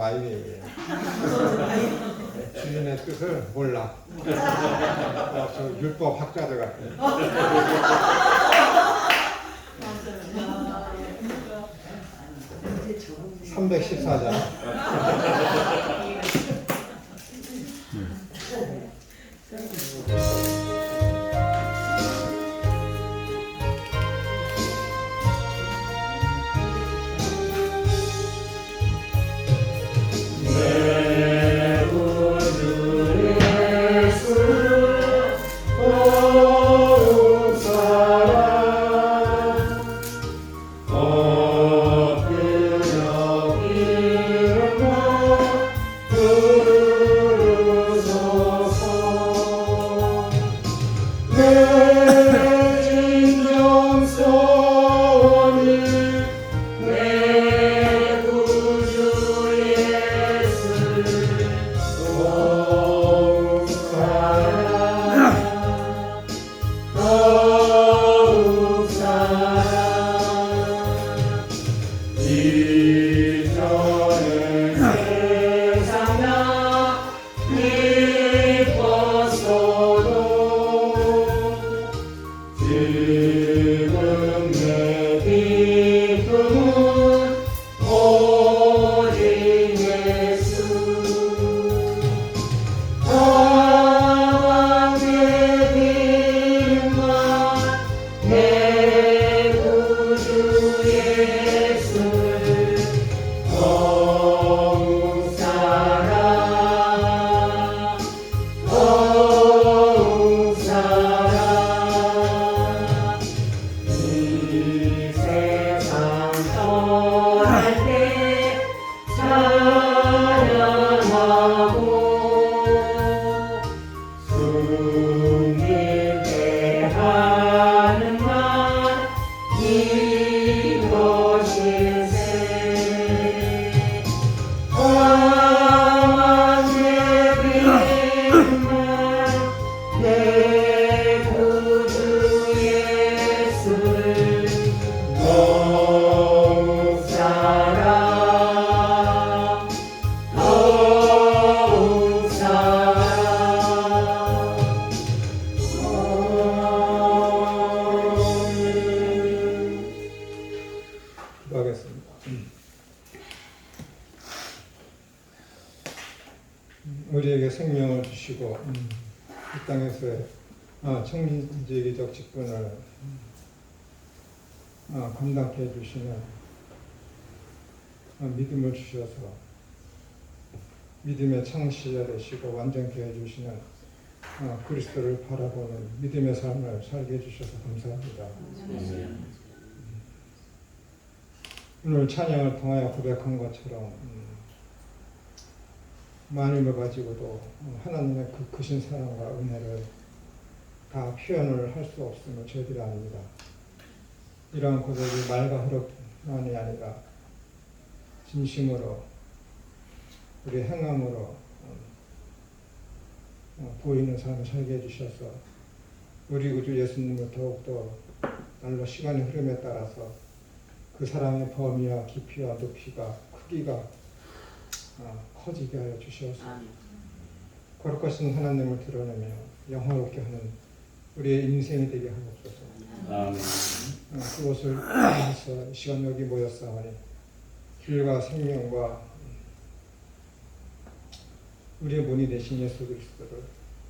마이웨이예요. 주인의 뜻을 몰라. 저 율법 학자들 같아요. 314장. 우리에게 생명을 주시고 이 땅에서의 청지기적 직분을 감당케 해주시는 믿음을 주셔서 믿음의 창시자 되시고 완전케 해주시는 그리스도를 바라보는 믿음의 삶을 살게 해주셔서 감사합니다. 오늘 찬양을 통하여 고백한 것처럼 마음을 가지고도 하나님의 그 크신 사랑과 은혜를 다 표현을 할 수 없음을 저희들이 압니다. 이러한 고백이 말과 흐름만이 아니라 진심으로 우리 행함으로 보이는 삶을 살게 해주셔서 우리 구주 예수님을 더욱더 날로 시간의 흐름에 따라서 그 사랑의 범위와 깊이와 높이가 크기가 커지게 하여 주시옵소서. 거룩하신 하나님을 드러내며 영화롭게 하는 우리의 인생이 되게 하옵소서. 그것을 위해서 시간 여기 모였사오니 길과 생명과 우리의 본이 되신 예수 그리스도를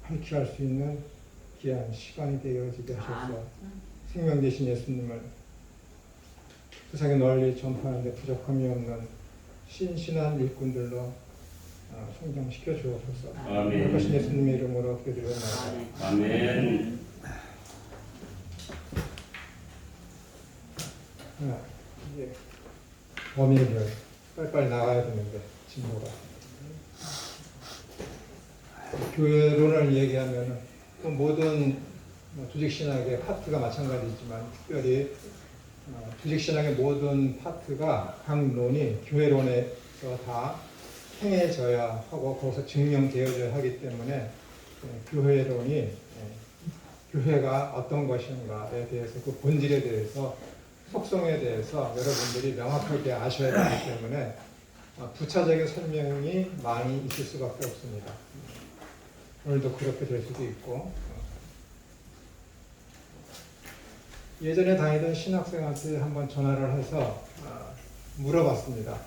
밝히 할 수 있는 귀한 시간이 되어지게 하셔서 생명 되신 예수님을 세상에 널리 전파하는 데 부족함이 없는 신신한 일꾼들로 성장시켜 주옵소서. 거룩하신 예수님의 이름으로 기도드립니다. 아멘. 이제 범인을 빨리빨리 나가야 되는데 진도가 교회론을 얘기하면 모든 조직신학의 파트가 마찬가지지만 특별히 조직신학의 모든 파트가 각 론이 교회론에서 다 행해져야 하고 거기서 증명되어져야 하기 때문에 교회론이 교회가 어떤 것인가에 대해서 그 본질에 대해서 속성에 대해서 여러분들이 명확하게 아셔야 되기 때문에 부차적인 설명이 많이 있을 수밖에 없습니다. 오늘도 그렇게 될 수도 있고, 예전에 다니던 신학생한테 한번 전화를 해서 물어봤습니다.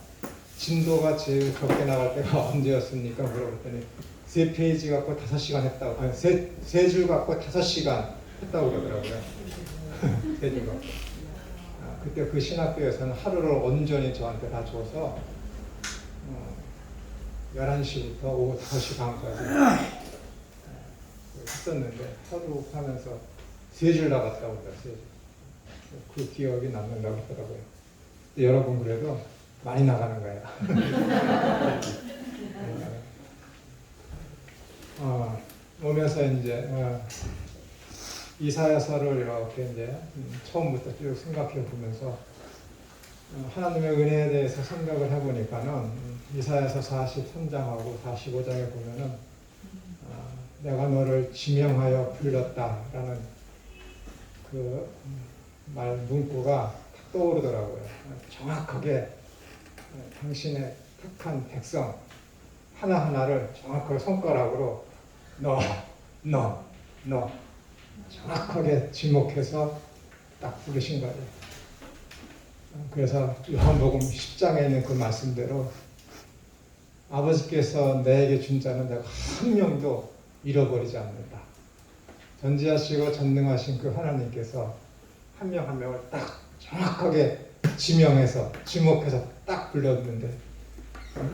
진도가 제일 적게 나갈 때가 언제였습니까? 물어봤더니 3페이지 갖고 5시간 했다고, 아니, 세 줄 갖고 5시간 했다고 그러더라고요. 3줄 갖고. 그때 그 신학교에서는 하루를 온전히 저한테 다 줘서 11시부터 오후 5시 반까지 했었는데 하루 하면서 3줄 나갔다고 그래요. 3줄. 그 기억이 남는다고 하더라고요. 여러분 그래도 많이 나가는 거예요. 오면서 이제 이사야서를 이렇게 이제 처음부터 쭉 생각해 보면서 하나님의 은혜에 대해서 생각을 해보니까는 이사야서 43장하고 45장에 보면은 내가 너를 지명하여 불렀다라는 그 말 문구가 탁 떠오르더라고요. 정확하게 당신의 택한 백성 하나하나를 정확하게 손가락으로 너 정확하게 지목해서 딱 부르신 거예요. 그래서 요한복음 10장에 있는 그 말씀대로 아버지께서 내게 준 자는 내가 한 명도 잃어버리지 않는다. 전지하시고 전능하신 그 하나님께서 한 명 한 명을 딱 정확하게 지명해서 지목해서 딱 불렀는데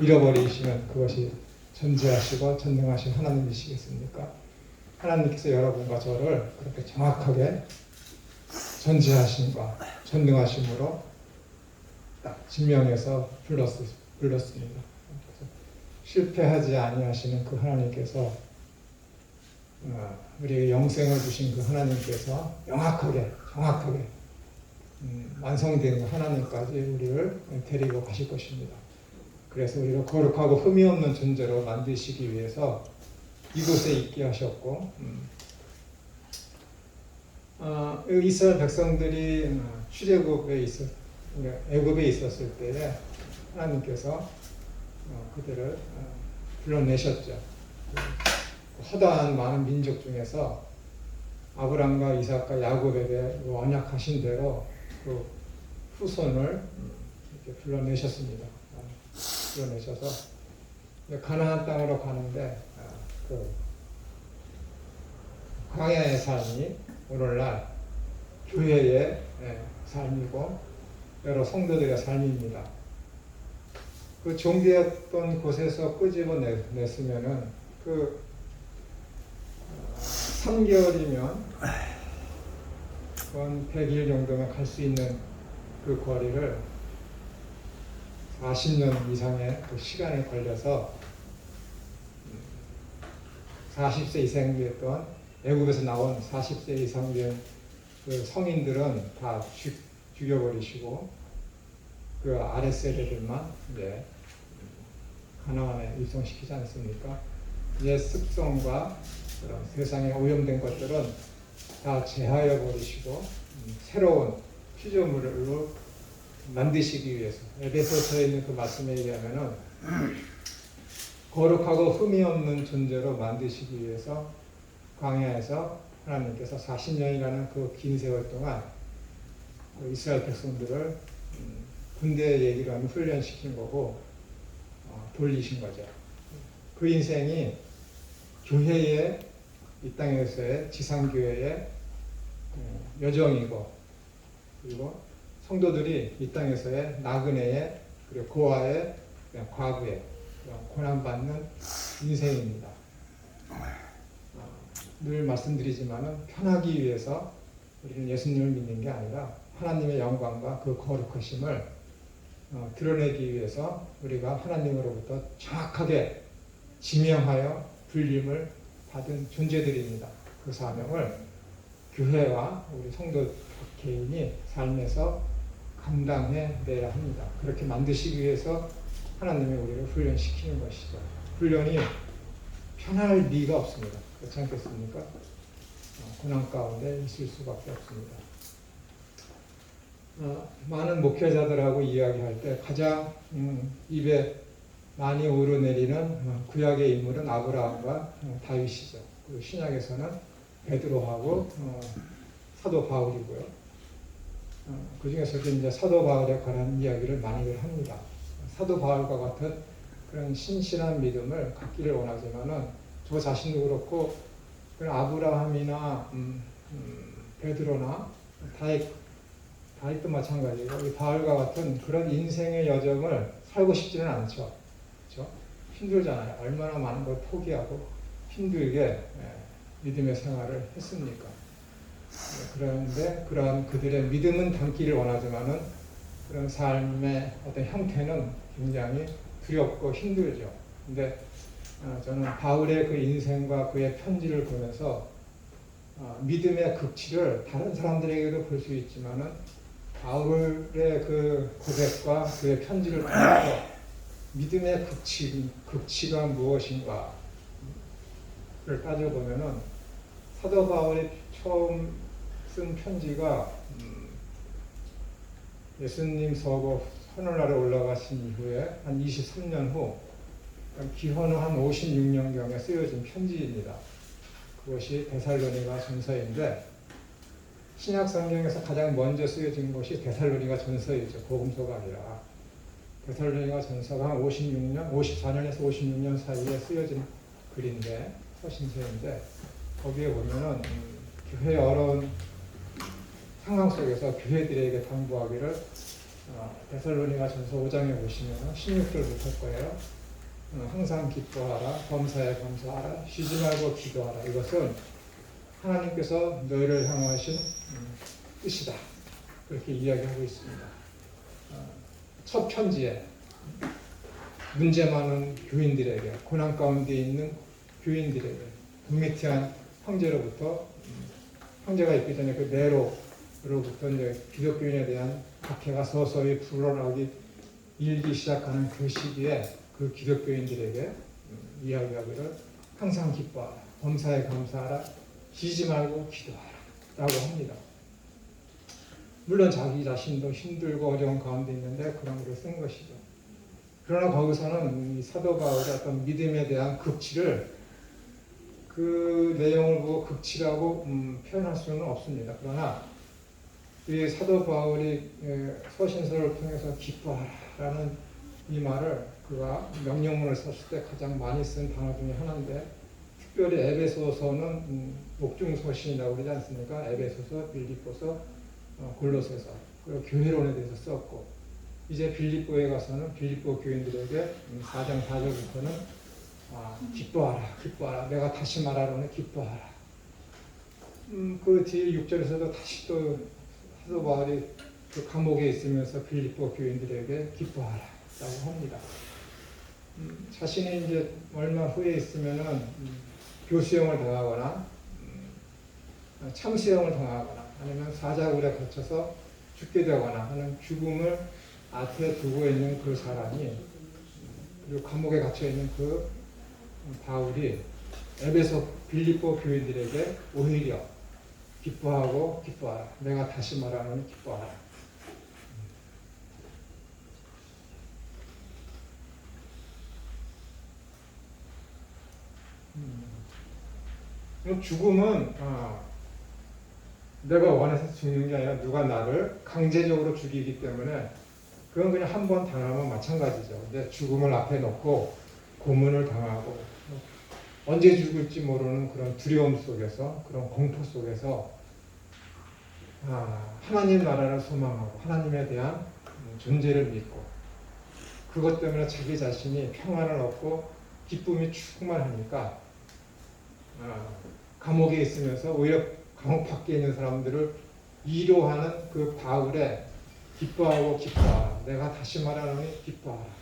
잃어버리시면 그것이 전지하시고 전능하신 하나님이시겠습니까? 하나님께서 여러분과 저를 그렇게 정확하게 전지하심과 전능하심으로 딱 지명해서 불렀습니다. 실패하지 아니하시는 그 하나님께서 우리에게 영생을 주신 그 하나님께서 정확하게 완성된 하나님까지 우리를 데리고 가실 것입니다. 그래서 우리를 거룩하고 흠이 없는 존재로 만드시기 위해서 이곳에 있게 하셨고, 이스라엘 백성들이 애굽에 있었을 때에 하나님께서 그들을 불러내셨죠. 허다한 많은 민족 중에서 아브람과 이삭과 야곱에게 언약하신 대로 그 후손을 이렇게 불러내셨습니다. 불러내셔서 가나안 땅으로 가는데 그 광야의 삶이 오늘날 교회의 삶이고 여러 성도들의 삶입니다. 그 종되었던 곳에서 끄집어냈으면은 그 3개월이면 한 100일 정도면 갈 수 있는 그 거리를 40년 이상의 그 시간이 걸려서 40세 이상 되었던 애굽에서 나온 40세 이상 된 그 성인들은 다 죽여버리시고 그 아랫세대들만 이제 가나안에 입성시키지 않습니까? 옛 습성과 그런 세상에 오염된 것들은 다 제하여 버리시고 새로운 피조물로 만드시기 위해서 에베소서에 있는 그 말씀에 의하면은 거룩하고 흠이 없는 존재로 만드시기 위해서 광야에서 하나님께서 40년이라는 그 긴 세월 동안 이스라엘 백성들을 군대 얘기로 하면 훈련시킨 거고 돌리신 거죠. 그 인생이 교회의 이 땅에서의 지상교회의 여정이고 그리고 성도들이 이 땅에서의 나그네의 그리고 고아의 과부의 고난받는 인생입니다. 늘 말씀드리지만은 편하기 위해서 우리는 예수님을 믿는 게 아니라 하나님의 영광과 그 거룩하심을 드러내기 위해서 우리가 하나님으로부터 정확하게 지명하여 불림을 받은 존재들입니다. 그 사명을 교회와 우리 성도 각 개인이 삶에서 감당해내야 합니다. 그렇게 만드시기 위해서 하나님이 우리를 훈련시키는 것이죠. 훈련이 편할 리가 없습니다. 그렇지 않겠습니까? 고난 가운데 있을 수밖에 없습니다. 많은 목회자들하고 이야기할 때 가장 입에 많이 오르내리는 구약의 인물은 아브라함과 다윗이죠. 그리고 신약에서는 베드로하고 사도 바울이고요. 그 중에서도 이제 사도 바울에 관한 이야기를 많이들 합니다. 사도 바울과 같은 그런 신실한 믿음을 갖기를 원하지만은 저 자신도 그렇고 그런 아브라함이나 베드로나 다윗도 마찬가지고 이 바울과 같은 그런 인생의 여정을 살고 싶지는 않죠. 그렇죠? 힘들잖아요. 얼마나 많은 걸 포기하고 힘들게 믿음의 생활을 했습니까? 그런데 그런 그들의 믿음은 담기를 원하지만은 그런 삶의 어떤 형태는 굉장히 두렵고 힘들죠. 근데 저는 바울의 그 인생과 그의 편지를 보면서 믿음의 극치를 다른 사람들에게도 볼 수 있지만은 바울의 그 고백과 그의 편지를 통해서 믿음의 극치가 무엇인가를 따져보면은 사도 바울이 처음 쓴 편지가 예수님 서거 하늘나라에 올라가신 이후에 한 23년 후 기원 한 56년경에 쓰여진 편지입니다. 그것이 데살로니가 전서인데 신약 성경에서 가장 먼저 쓰여진 것이 데살로니가 전서이죠. 복음서가 아니라 데살로니가 전서가 한 54년에서 56년 사이에 쓰여진 글인데 서신서인데 거기에 보면은 교회의 어려운 상황 속에서 교회들에게 당부하기를 데살로니가 전서 5장에 보시면 16절부터 거예요. 항상 기뻐하라, 범사에 감사하라, 쉬지 말고 기도하라. 이것은 하나님께서 너희를 향하신 뜻이다. 그렇게 이야기하고 있습니다. 첫 편지에 문제 많은 교인들에게, 고난 가운데 있는 교인들에게, 불미티한 형제로부터, 형제가 있기 전에 그 네로로부터 이제 기독교인에 대한 박해가 서서히 불어나기 일기 시작하는 그 시기에 그 기독교인들에게 이야기하기를 항상 기뻐하라, 범사에 감사하라, 쉬지 말고 기도하라 라고 합니다. 물론 자기 자신도 힘들고 어려운 가운데 있는데 그런 걸 쓴 것이죠. 그러나 거기서는 이 사도 바울의 어떤 믿음에 대한 극치를 그 내용을 보고 극치라고 표현할 수는 없습니다. 그러나 이 사도 바울이 서신서를 통해서 기뻐하라라는 이 말을 그가 명령문을 썼을 때 가장 많이 쓴 단어 중에 하나인데 특별히 에베소서는 옥중서신이라고 그러지 않습니까? 에베소서, 빌립보서, 골로새서 그리고 교회론에 대해서 썼고 이제 빌립보에 가서는 빌립보 교인들에게 4장 4절부터는 기뻐하라, 기뻐하라. 내가 다시 말하노니 기뻐하라. 그 뒤에 6절에서도 다시 또 사도 바울이 그 감옥에 있으면서 빌립보 교인들에게 기뻐하라 라고 합니다. 자신이 이제 얼마 후에 있으면은 교수형을 당하거나 참수형을 당하거나 아니면 사자굴에 갇혀서 죽게 되거나 하는 죽음을 앞에 두고 있는 그 사람이 그리고 감옥에 갇혀 있는 그 바울이 에베소 빌립보 교인들에게 오히려 기뻐하고 기뻐하라. 내가 다시 말하노니 기뻐하라. 죽음은 내가 원해서 죽는 게 아니라 누가 나를 강제적으로 죽이기 때문에 그건 그냥 한 번 당하면 마찬가지죠. 근데 죽음을 앞에 놓고 고문을 당하고 언제 죽을지 모르는 그런 두려움 속에서 그런 공포 속에서 하나님 나라를 소망하고 하나님에 대한 존재를 믿고 그것 때문에 자기 자신이 평안을 얻고 기쁨이 충만하니까 감옥에 있으면서 오히려 감옥 밖에 있는 사람들을 위로하는 그 바울의 기뻐하고 기뻐하라. 내가 다시 말하노니 기뻐하라.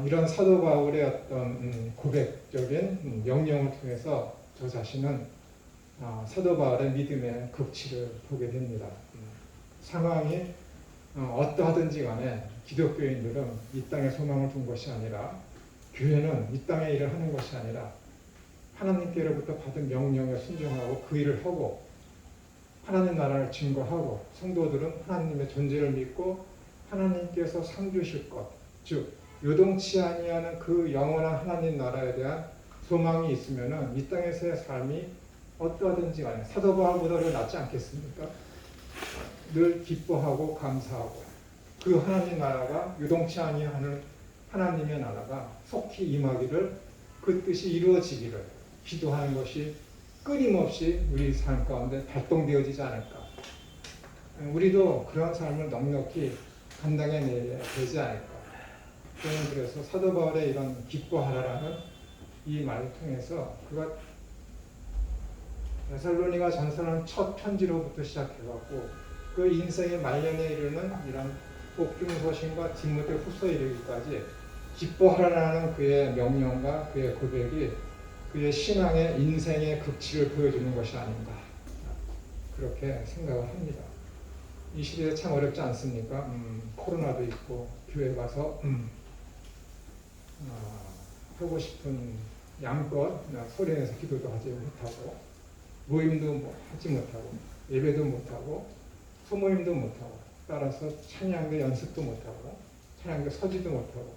이런 사도 바울의 어떤 고백적인 명령을 통해서 저 자신은 사도 바울의 믿음의 극치를 보게 됩니다. 상황이 어떠하든지 간에 기독교인들은 이 땅에 소망을 둔 것이 아니라 교회는 이 땅에 일을 하는 것이 아니라 하나님께로부터 받은 명령에 순종하고 그 일을 하고 하나님 나라를 증거하고 성도들은 하나님의 존재를 믿고 하나님께서 상 주실 것, 즉 요동치 아니하는 그 영원한 하나님 나라에 대한 소망이 있으면은 이 땅에서의 삶이 어떠하든지 간에 사도 바울보다도 낫지 않겠습니까? 늘 기뻐하고 감사하고 그 하나님 나라가 요동치 아니하는 하나님의 나라가 속히 임하기를 그 뜻이 이루어지기를 기도하는 것이 끊임없이 우리 삶 가운데 발동되어지지 않을까. 우리도 그런 삶을 넉넉히 감당해내야 되지 않을까. 저는 그래서 사도 바울의 이런 기뻐하라라는 이 말을 통해서 그가 데살로니가 전서는 첫 편지로부터 시작해갖고 그 인생의 말년에 이르는 이런 복중서신과 디모데 후서에 이르기까지 기뻐하라는 그의 명령과 그의 고백이 그의 신앙의 인생의 극치를 보여주는 것이 아닌가 그렇게 생각을 합니다. 이 시대에 참 어렵지 않습니까? 코로나도 있고 교회 가서 하고 싶은 양껏 소리내서 기도도 하지 못하고 모임도 하지 못하고 예배도 못하고 소모임도 못하고 따라서 찬양대 연습도 못하고 찬양대 서지도 못하고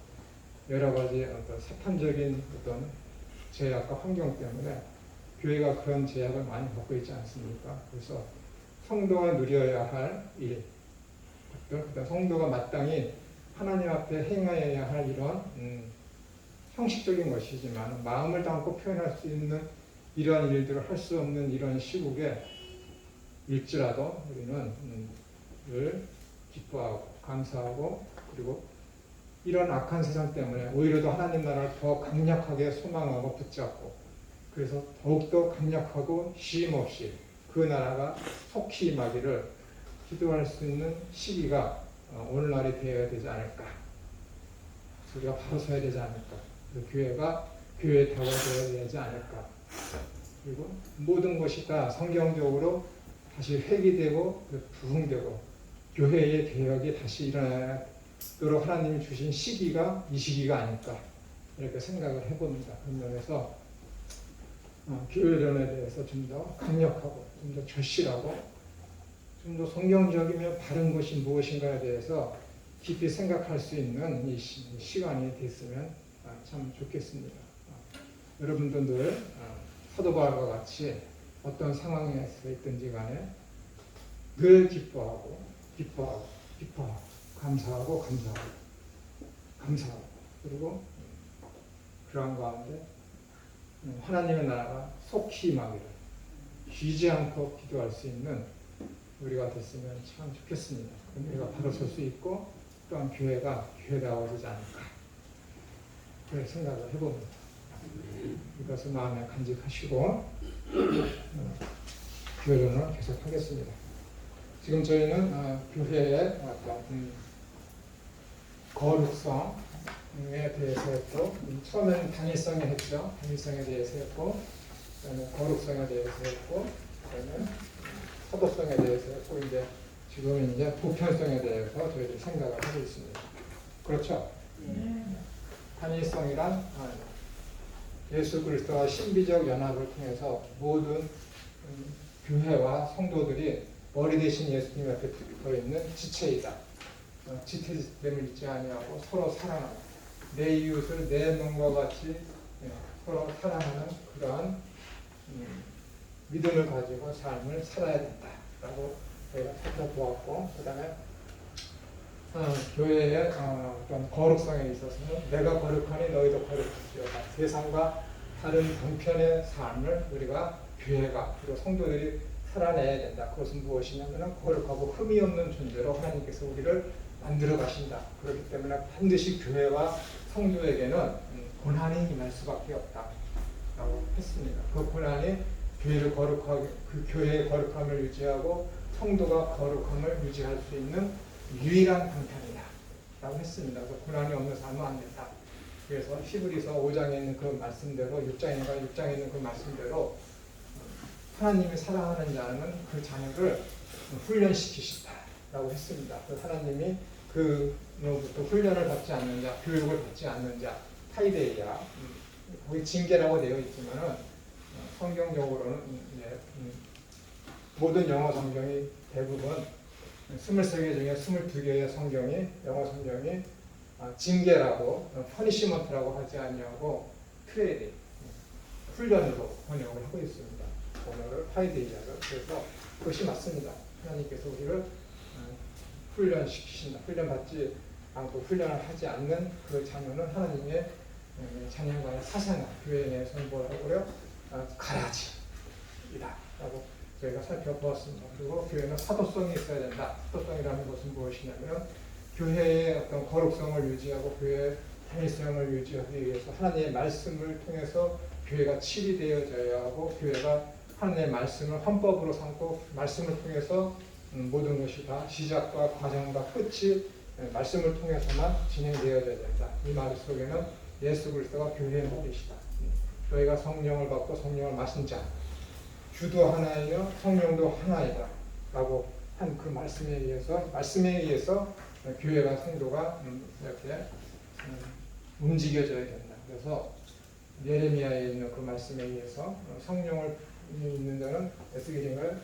여러 가지 어떤 사탄적인 어떤 제약과 환경 때문에 교회가 그런 제약을 많이 받고 있지 않습니까? 그래서 성도가 누려야 할 일, 그다음 성도가 마땅히 하나님 앞에 행해야 할 이런 형식적인 것이지만 마음을 담고 표현할 수 있는 이러한 일들을 할 수 없는 이런 시국에 일지라도 우리는 늘 기뻐하고 감사하고 그리고 이런 악한 세상 때문에 오히려 더 하나님 나라를 더 강력하게 소망하고 붙잡고 그래서 더욱더 강력하고 쉼없이 그 나라가 속히 임하기를 기도할 수 있는 시기가 오늘날이 되어야 되지 않을까. 우리가 바로 서야 되지 않을까. 교회가 교회의 덕을 되어야 되지 않을까. 그리고 모든 것이 다 성경적으로 다시 회귀되고 부흥되고 교회의 개혁이 다시 일어나도록 하나님이 주신 시기가 이 시기가 아닐까 이렇게 생각을 해봅니다. 그런 면에서 교회론에 대해서 좀 더 강력하고 좀 더 절실하고 좀 더 성경적이며 바른 것이 무엇인가에 대해서 깊이 생각할 수 있는 이 시간이 됐으면 참 좋겠습니다. 여러분도 늘 사도 바울과 같이 어떤 상황에서 있든지 간에 늘 기뻐하고 감사하고 그리고 그러한 가운데 하나님의 나라가 속히 임하기를 쉬지 않고 기도할 수 있는 우리가 됐으면 참 좋겠습니다. 그럼 우리가 바로 설 수 있고 또한 교회가 교회다워지지 않을까 그런 생각을 해봅니다. 이것을 마음에 간직하시고 교회론을 계속하겠습니다. 지금 저희는 교회의 어떤 거룩성에 대해서 했고 처음에는 단일성에 했죠. 단일성에 대해서 했고 그다음에 거룩성에 대해서 했고 그다음에 사도성에 대해서 했고 이제 지금은 이제 보편성에 대해서 저희들이 생각을 하고 있습니다. 그렇죠? 단일성이란 예수 그리스도와 신비적 연합을 통해서 모든 교회와 성도들이 머리 대신 예수님 앞에 붙어 있는 지체이다. 지체됨을 잊지 아니하고 서로 사랑하고 내 이웃을 내 몸과 같이 서로 사랑하는 그러한 믿음을 가지고 삶을 살아야 된다라고 저희가 살펴보았고 그 다음에 교회의 어떤 거룩성에 있어서는 내가 거룩하니 너희도 거룩할지어다. 세상과 다른 방편의 삶을 우리가 교회가 그리고 성도들이 살아내야 된다. 그것은 무엇이냐면 거룩하고 흠이 없는 존재로 하나님께서 우리를 만들어 가신다. 그렇기 때문에 반드시 교회와 성도에게는 고난이 임할 수밖에 없다라고 했습니다. 그 고난이 교회를 거룩하게 그 교회의 거룩함을 유지하고 성도가 거룩함을 유지할 수 있는 유일한 방편이다 라고 했습니다. 그래서 고난이 없는 삶은 안 된다. 그래서 히브리서 5장에 있는 그 말씀대로 6장에 있는 그 말씀대로 하나님이 사랑하는 자는 그 자녀를 훈련시키신다 라고 했습니다. 하나님이 그로부터 훈련을 받지 않는 자, 교육을 받지 않는 자, 타이데이야 거기 징계라고 되어 있지만은 성경적으로는 모든 영어 성경이 대부분 23개 중에 22개의 성경이 영어 성경이 징계라고 퍼니시먼트라고 하지 아니하고 트레이닝 훈련으로 번역을 하고 있습니다. 언어를 파이데이아를. 그래서 그것이 맞습니다. 하나님께서 우리를 훈련시키신다. 훈련받지 않고 훈련을 하지 않는 그 자녀는 하나님의 자녀간의 사생활, 교회 내에서 뭐라고 그래요? 가라지이다 라고 저희가 살펴보았습니다. 그리고 교회는 사도성이 있어야 된다. 사도성이라는 것은 무엇이냐면 교회의 어떤 거룩성을 유지하고 교회의 통일성을 유지하기 위해서 하나님의 말씀을 통해서 교회가 치리되어져야 하고, 교회가 하나님의 말씀을 헌법으로 삼고 말씀을 통해서 모든 것이 다 시작과 과정과 끝이 말씀을 통해서만 진행되어져야 된다. 이 말 속에는 예수 그리스도가 교회의 머리시다. 너희가 성령을 받고 성령을 마신 자, 주도 하나이며 성령도 하나이다 라고 한 그 말씀에 의해서 교회가 성도가 이렇게 움직여져야 된다. 그래서 예레미야에 있는 그 말씀에 의해서 성령을 있는 자는 에스겔인가요?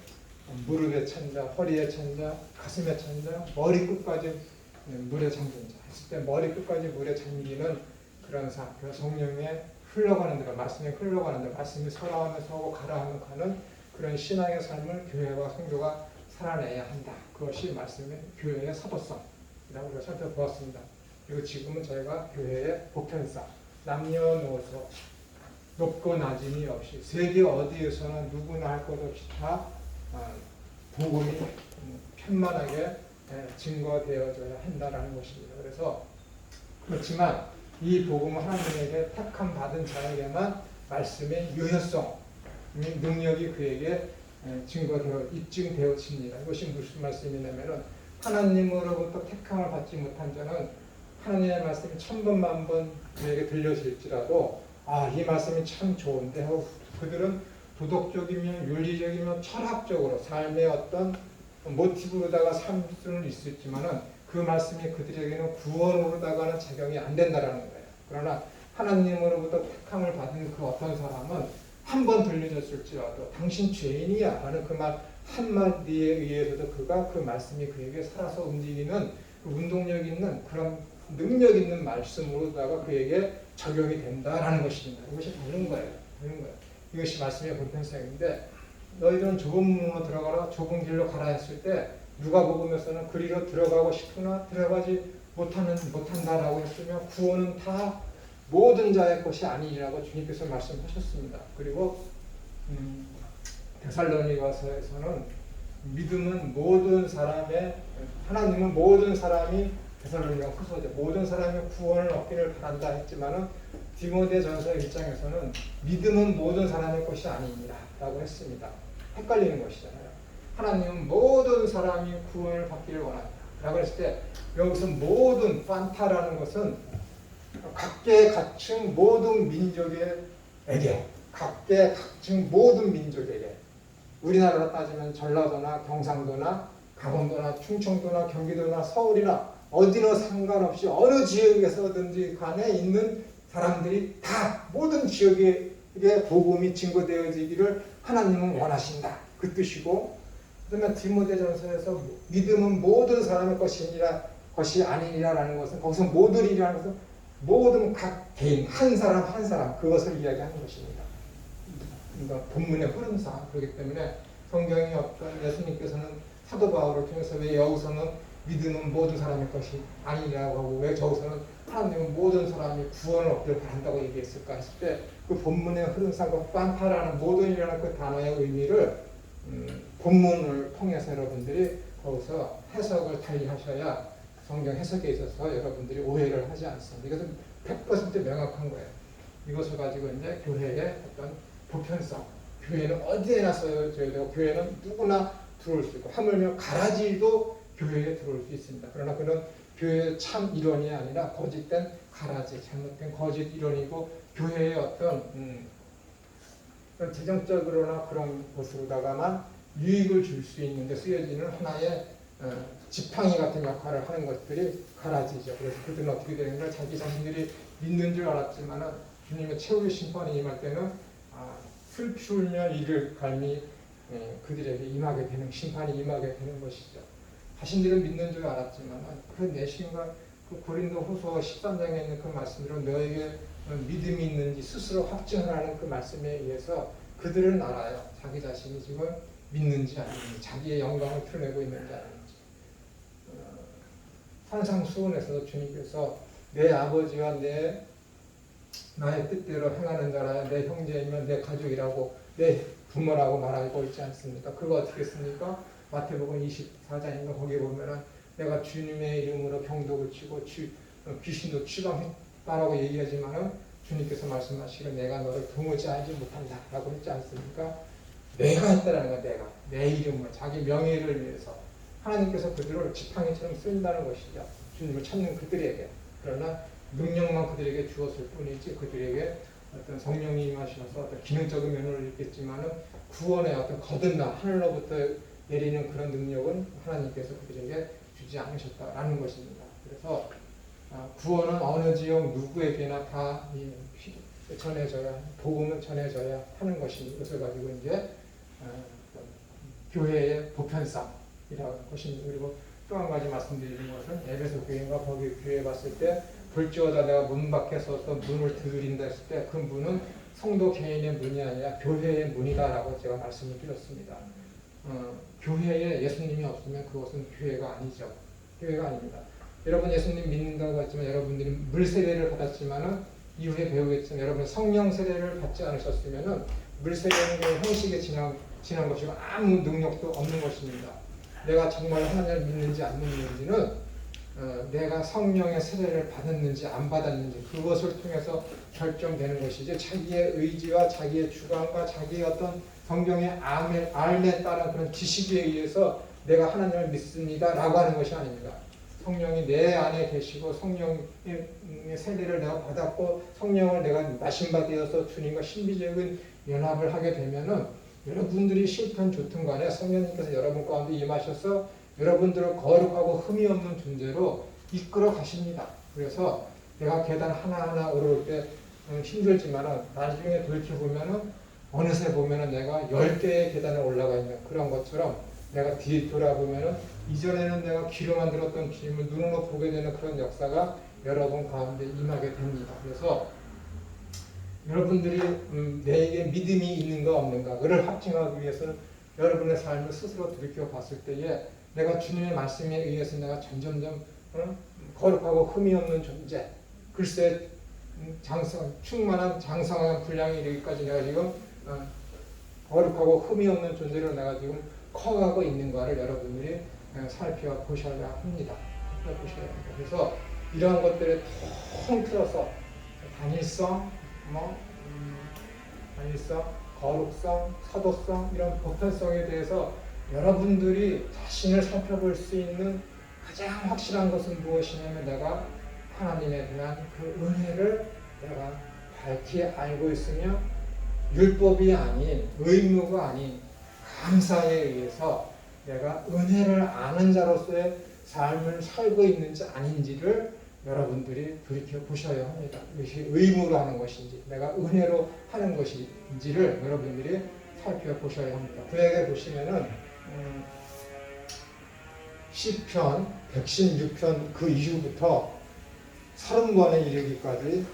무릎에 찬 자, 허리에 찬 자, 가슴에 찬 자, 머리 끝까지 물에 잠긴 자 했을 때 머리 끝까지 물에 잠기는 그런 그 성령에 흘러가는 데가, 말씀에 흘러가는 데, 말씀이 서라하면 서고 가라하면 가는 그런 신앙의 삶을 교회와 성도가 살아내야 한다. 그것이 말씀의 교회의 사도성이라고 우리가 살펴보았습니다. 그리고 지금은 저희가 교회의 보편사, 남녀노소, 높고 낮음이 없이 세계 어디에서나 누구나 할 것 없이 다 복음이 편만하게 증거되어져야 한다는 것입니다. 그래서 그렇지만 이 복음은 하나님에게 택함 받은 자에게만 말씀의 유효성, 능력이 그에게 입증되어집니다. 이것이 무슨 말씀이냐면 하나님으로부터 택함을 받지 못한 자는 하나님의 말씀이 1000번 만번 그에게 들려질지라도 이 말씀이 참 좋은데 하고 그들은 도덕적이며 윤리적이며 철학적으로 삶의 어떤 모티브로다가 살 수는 있었지만은 그 말씀이 그들에게는 구원으로다가는 적용이 안 된다라는 거예요. 그러나 하나님으로부터 택함을 받은 그 어떤 사람은 한 번 들려졌을지라도 당신 죄인이야 하는 그 말 한마디에 의해서도 그가 그 말씀이 그에게 살아서 움직이는 그 운동력 있는 그런 능력 있는 말씀으로다가 그에게 적용이 된다라는 것입니다. 이것이 다른 거예요. 이것이 말씀의 보편성인데 너희들은 좁은 문으로 들어가라 좁은 길로 가라 했을 때 누가복음에서는 그리로 들어가고 싶으나 들어가지 못한다라고 했으며 구원은 다 모든 자의 것이 아니라고 주님께서 말씀하셨습니다. 그리고 데살로니가서에서는 믿음은 모든 사람의 하나님은 모든 사람이 데살로니가 후서죠. 모든 사람이 구원을 얻기를 바란다 했지만은 디모데전서 1장에서는 믿음은 모든 사람의 것이 아닙니다 라고 했습니다. 헷갈리는 것이잖아요. 하나님은 모든 사람이 구원을 받기를 원한다 라고 했을 때 여기서 모든 판타라는 것은 각계각층 모든 민족에게 각계각층 모든 민족에게 우리나라로 따지면 전라도나 경상도나 강원도나 충청도나 경기도나 서울이나 어디나 상관없이 어느 지역에서든지 간에 있는 사람들이 다 모든 지역에 복음이 증거되어지기를 하나님은 원하신다. 그 뜻이고 그러면 디모데전서에서 믿음은 모든 사람의 것이 아니니라라는 것은 거기서 모든이라는 것은 모든 각 개인 한 사람 그것을 이야기하는 것입니다. 그러니까 본문의 흐름상 그렇기 때문에 성경이 어떤 예수님께서는 사도 바울을 통해서 왜 여기서는 믿음은 모든 사람의 것이 아니라고 하고 왜 저기서는 하나님은 모든 사람이 구원을 얻기를 바란다고 얘기했을까 했을 때 그 본문의 흐름상 그 판타라는 모든이라는 그 단어의 의미를 본문을 통해서 여러분들이 거기서 해석을 달리 하셔야 성경 해석에 있어서 여러분들이 오해를 하지 않습니다. 이것은 100% 명확한 거예요. 이것을 가지고 이제 교회의 어떤 보편성, 교회는 어디에나 써줘야 되고 교회는 누구나 들어올 수 있고 하물며 가라지도 교회에 들어올 수 있습니다. 그러나 그는 교회의 참 이론이 아니라 거짓된 가라지, 잘못된 거짓 이론이고 교회의 어떤 재정적으로나 그런 것으로다가만 유익을 줄 수 있는 데 쓰여지는 하나의 지팡이 같은 역할을 하는 것들이 가라지죠. 그래서 그들은 어떻게 되는가 자기 자신들이 믿는 줄 알았지만 주님의 최후의 심판이 임할 때는 슬피 울며 이를 갈미 그들에게 심판이 임하게 되는 것이죠. 자신들은 믿는 줄 알았지만 그 내심과 그 고린도후서 13장에 있는 그 말씀대로 너에게 믿음이 있는지 스스로 확증하라는 그 말씀에 의해서 그들은 알아요. 자기 자신이 지금 믿는지 아닌지, 자기의 영광을 드러내고 있는지 아닌지. 산상수훈에서도 주님께서 내 아버지와 나의 뜻대로 행하는 자라 내 형제이면 내 가족이라고 내 부모라고 말하고 있지 않습니까? 그거 어떻게 했습니까? 마태복음 24장인가 거기에 보면은 내가 주님의 이름으로 병도 고치고 귀신도 추방했다라고 얘기하지만은 주님께서 말씀하시기를 내가 너를 도무지 알지 못한다 라고 했지 않습니까? 내가 했다라는 거야. 내가 내 이름을 자기 명예를 위해서 하나님께서 그들을 지팡이처럼 쓰인다는 것이죠. 주님을 찾는 그들에게. 그러나 능력만 그들에게 주었을 뿐이지 그들에게 어떤 성령이 임하셔서 어떤 기능적인 면을 있겠지만은 구원의 어떤 거듭남 하늘로부터 내리는 그런 능력은 하나님께서 그들에게 주지 않으셨다라는 것입니다. 그래서 구원은 어느 지역 누구에게나 다 전해져야, 복음은 전해져야 하는 것입니다. 이것을 가지고 이제 교회의 보편성이라는 것입니다. 그리고 또 한 가지 말씀드리는 것은 에베소 교회인가 거기 교회 봤을 때 볼지어다 내가 문 밖에 서서 문을 두드린다 했을 때 그 문은 성도 개인의 문이 아니라 교회의 문이다라고 제가 말씀을 드렸습니다. 교회에 예수님이 없으면 그것은 교회가 아니죠. 교회가 아닙니다. 여러분 예수님 믿는다고 했지만 여러분들이 물 세례를 받았지만은 이후에 배우겠지만 여러분 성령 세례를 받지 않으셨으면은 물 세례는 그냥 형식에 지난 것이고 아무 능력도 없는 것입니다. 내가 정말 하나님을 믿는지 안 믿는지는 내가 성령의 세례를 받았는지 안 받았는지 그것을 통해서 결정되는 것이지 자기의 의지와 자기의 주관과 자기의 어떤 성경의 알에 따른 그런 지식에 의해서 내가 하나님을 믿습니다 라고 하는 것이 아닙니다. 성령이 내 안에 계시고 성령의 세례를 내가 받았고 성령을 내가 마신바 되어서 주님과 신비적인 연합을 하게 되면은 여러분들이 싫든 좋든 간에 성령님께서 여러분 가운데 임하셔서 여러분들을 거룩하고 흠이 없는 존재로 이끌어 가십니다. 그래서 내가 계단 하나하나 오를 때 힘들지만 나중에 돌이켜보면 어느새 보면 내가 10개의 계단에 올라가 있는 그런 것처럼 내가 뒤에 돌아보면 이전에는 내가 귀로만 들었던 주님을 눈으로 보게 되는 그런 역사가 여러분 가운데 임하게 됩니다. 그래서 여러분들이 내게 믿음이 있는가 없는가를 확증하기 위해서는 여러분의 삶을 스스로 돌이켜 봤을 때에 내가 주님의 말씀에 의해서 내가 점점점 거룩하고 흠이 없는 존재, 글쎄 충만한 장성한 분량이 이르기까지 내가 지금 거룩하고 흠이 없는 존재로 내가 지금 커가고 있는가를 여러분들이 살펴보셔야 합니다. 그래서 이러한 것들을 통틀어서 단일성, 단일성, 거룩성, 사도성 이런 보편성에 대해서 여러분들이 자신을 살펴볼 수 있는 가장 확실한 것은 무엇이냐면 내가 하나님에 대한 그 은혜를 내가 밝히 알고 있으며 율법이 아닌 의무가 아닌 감사에 의해서 내가 은혜를 아는 자로서의 삶을 살고 있는지 아닌지를 여러분들이 돌이켜 보셔야 합니다. 이것이 의무로 하는 것인지 내가 은혜로 하는 것인지를 여러분들이 살펴보셔야 합니다. 구약에 보시면은 시편 116편 그 이후부터 30번에 이르기까지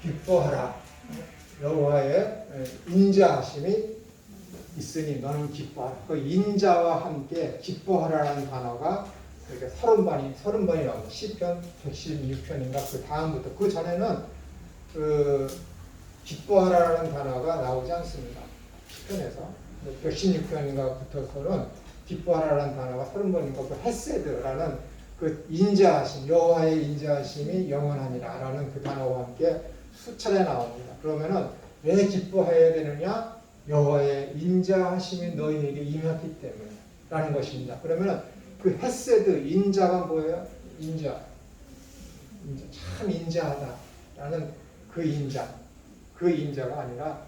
기뻐하라 여호와의 인자하심이 있으니 너는 기뻐하라. 그 인자와 함께 기뻐하라라는 단어가 이렇게 30번이 나옵니다. 시편 116편인가 그 다음부터 그 전에는 그 기뻐하라라는 단어가 나오지 않습니다. 시편에서 116편인가 붙어서는 기뻐하라라는 단어가 30번인가 그 헤세드라는 그 인자하심 여호와의 인자하심이 영원하니라라는 그 단어와 함께 수차례 나옵니다. 그러면은 왜 기뻐해야 되느냐? 여호와의 인자하심이 너희에게 임했기 때문에 라는 것입니다. 그러면 그 헤세드 인자가 뭐예요? 인자 참 인자하다 라는 그 인자가 아니라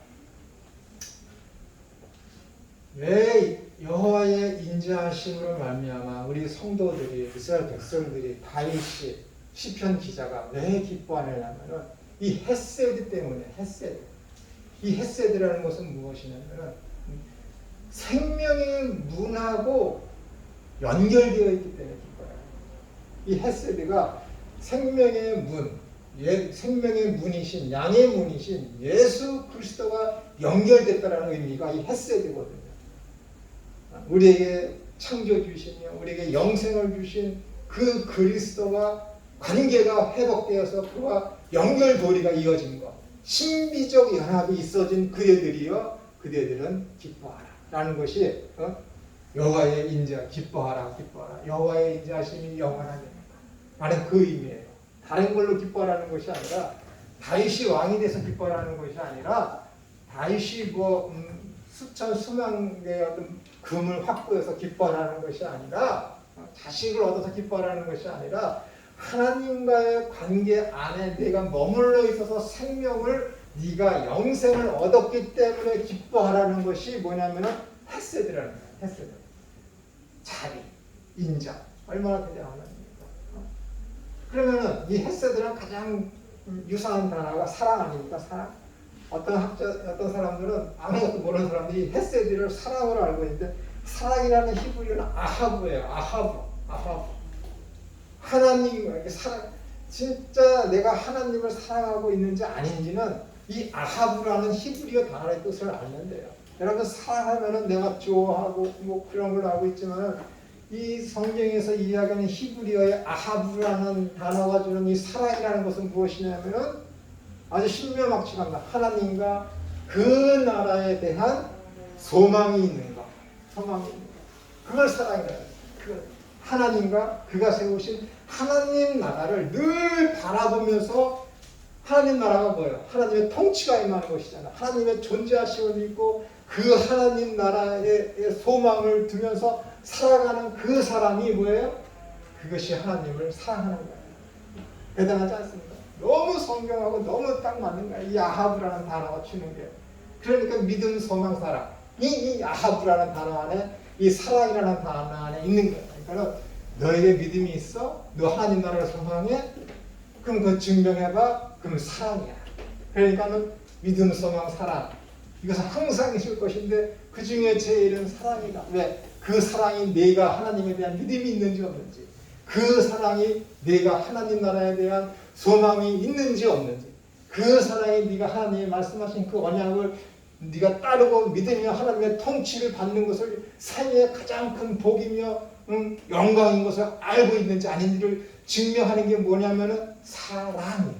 왜 여호와의 인자하심으로 말미암아 우리 성도들이 이스라엘 백성들이 다윗이 시편 기자가 왜 기뻐하느냐면은 이 헤세드 때문에 이 헤세드라는 것은 무엇이냐면 생명의 문하고 연결되어 있기 때문에 기뻐요. 이 헤세드가 생명의 문, 생명의 문이신, 양의 문이신 예수 그리스도가 연결됐다는 의미가 이 헤세드거든요. 우리에게 창조주시며 우리에게 영생을 주신 그 그리스도와 관계가 회복되어서 그와 연결고리가 이어진 것, 신비적 연합이 있어진 그대들이여 그대들은 기뻐하라 라는 것이 여호와의 인자, 기뻐하라 기뻐하라, 여호와의 인자하심이 영원하게 라는 그 의미예요. 다른 걸로 기뻐하라는 것이 아니라, 다윗이 왕이 돼서 기뻐하라는 것이 아니라, 다윗이 수천 수만 개의 어떤 금을 확보해서 기뻐하라는 것이 아니라, 자식을 얻어서 기뻐하라는 것이 아니라, 하나님과의 관계 안에 내가 머물러 있어서 생명을, 네가 영생을 얻었기 때문에 기뻐하라는 것이 뭐냐면은 헤세드라는 거예요. 헤세드. 자비, 인자. 얼마나 대단합니까? 그러면은 이 헤세드랑 가장 유사한 단어가 사랑 아닙니까? 사랑. 어떤 사람들은, 아무것도 모르는 사람들이 헤세드를 사랑으로 알고 있는데, 사랑이라는 히브리어는 아하브예요. 아하브. 하나님을 사랑, 진짜 내가 하나님을 사랑하고 있는지 아닌지는 이 아하브라는 히브리어 단어의 뜻을 알면 돼요. 여러분, 사랑하면은 내가 좋아하고 그런 걸 알고 있지만, 이 성경에서 이야기하는 히브리어의 아하브라는 단어가 주는 이 사랑이라는 것은 무엇이냐면은 아주 신묘막측합니다. 하나님과 그 나라에 대한 소망이 있는 것. 소망이 있는 것. 그걸 사랑이라는 거예요. 하나님과 그가 세우신 하나님 나라를 늘 바라보면서, 하나님 나라가 뭐예요? 하나님의 통치가 임하는 것이잖아. 하나님의 존재하심을 믿고 그 하나님 나라의 소망을 두면서 살아가는 그 사람이 뭐예요? 그것이 하나님을 사랑하는 거예요. 대단하지 않습니까? 너무 성경하고 너무 딱 맞는 거예요. 이 아하브라는 단어가 주는 게. 그러니까 믿음, 소망, 사랑. 이 아하브라는 단어 안에, 이 사랑이라는 단어 안에 있는 거예요. 그러니까 너에게 믿음이 있어? 너 하나님 나라를 소망해? 그럼 그거 증명해봐. 그럼 사랑이야. 그러니까는 믿음, 소망, 사랑. 이것은 항상 있을 것인데 그 중에 제일은 사랑이다. 왜? 그 사랑이 내가 하나님에 대한 믿음이 있는지 없는지, 그 사랑이 내가 하나님 나라에 대한 소망이 있는지 없는지, 그 사랑이 네가 하나님이 말씀하신 그 언약을 네가 따르고 믿으며 하나님의 통치를 받는 것을 생애의 가장 큰 복이며 영광인 것을 알고 있는지 아닌지를 증명하는 게 뭐냐면은 사랑이에요.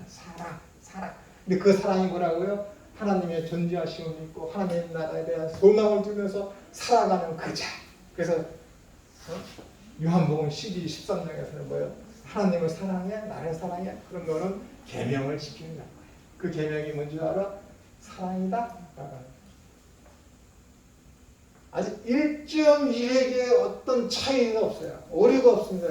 사랑. 근데 그 사랑이 뭐라고요? 하나님의 존재하심을 믿고 하나님 나라에 대한 소망을 두면서 살아가는 그 자. 그래서 요한복음 12, 13장에서는 뭐예요? 하나님을 사랑해? 나를 사랑해? 그럼 너는 계명을 지키는 거예요. 그 계명이 뭔지 알아? 사랑이다. 아직 1.1에게 어떤 차이가 없어요. 오류가 없습니다.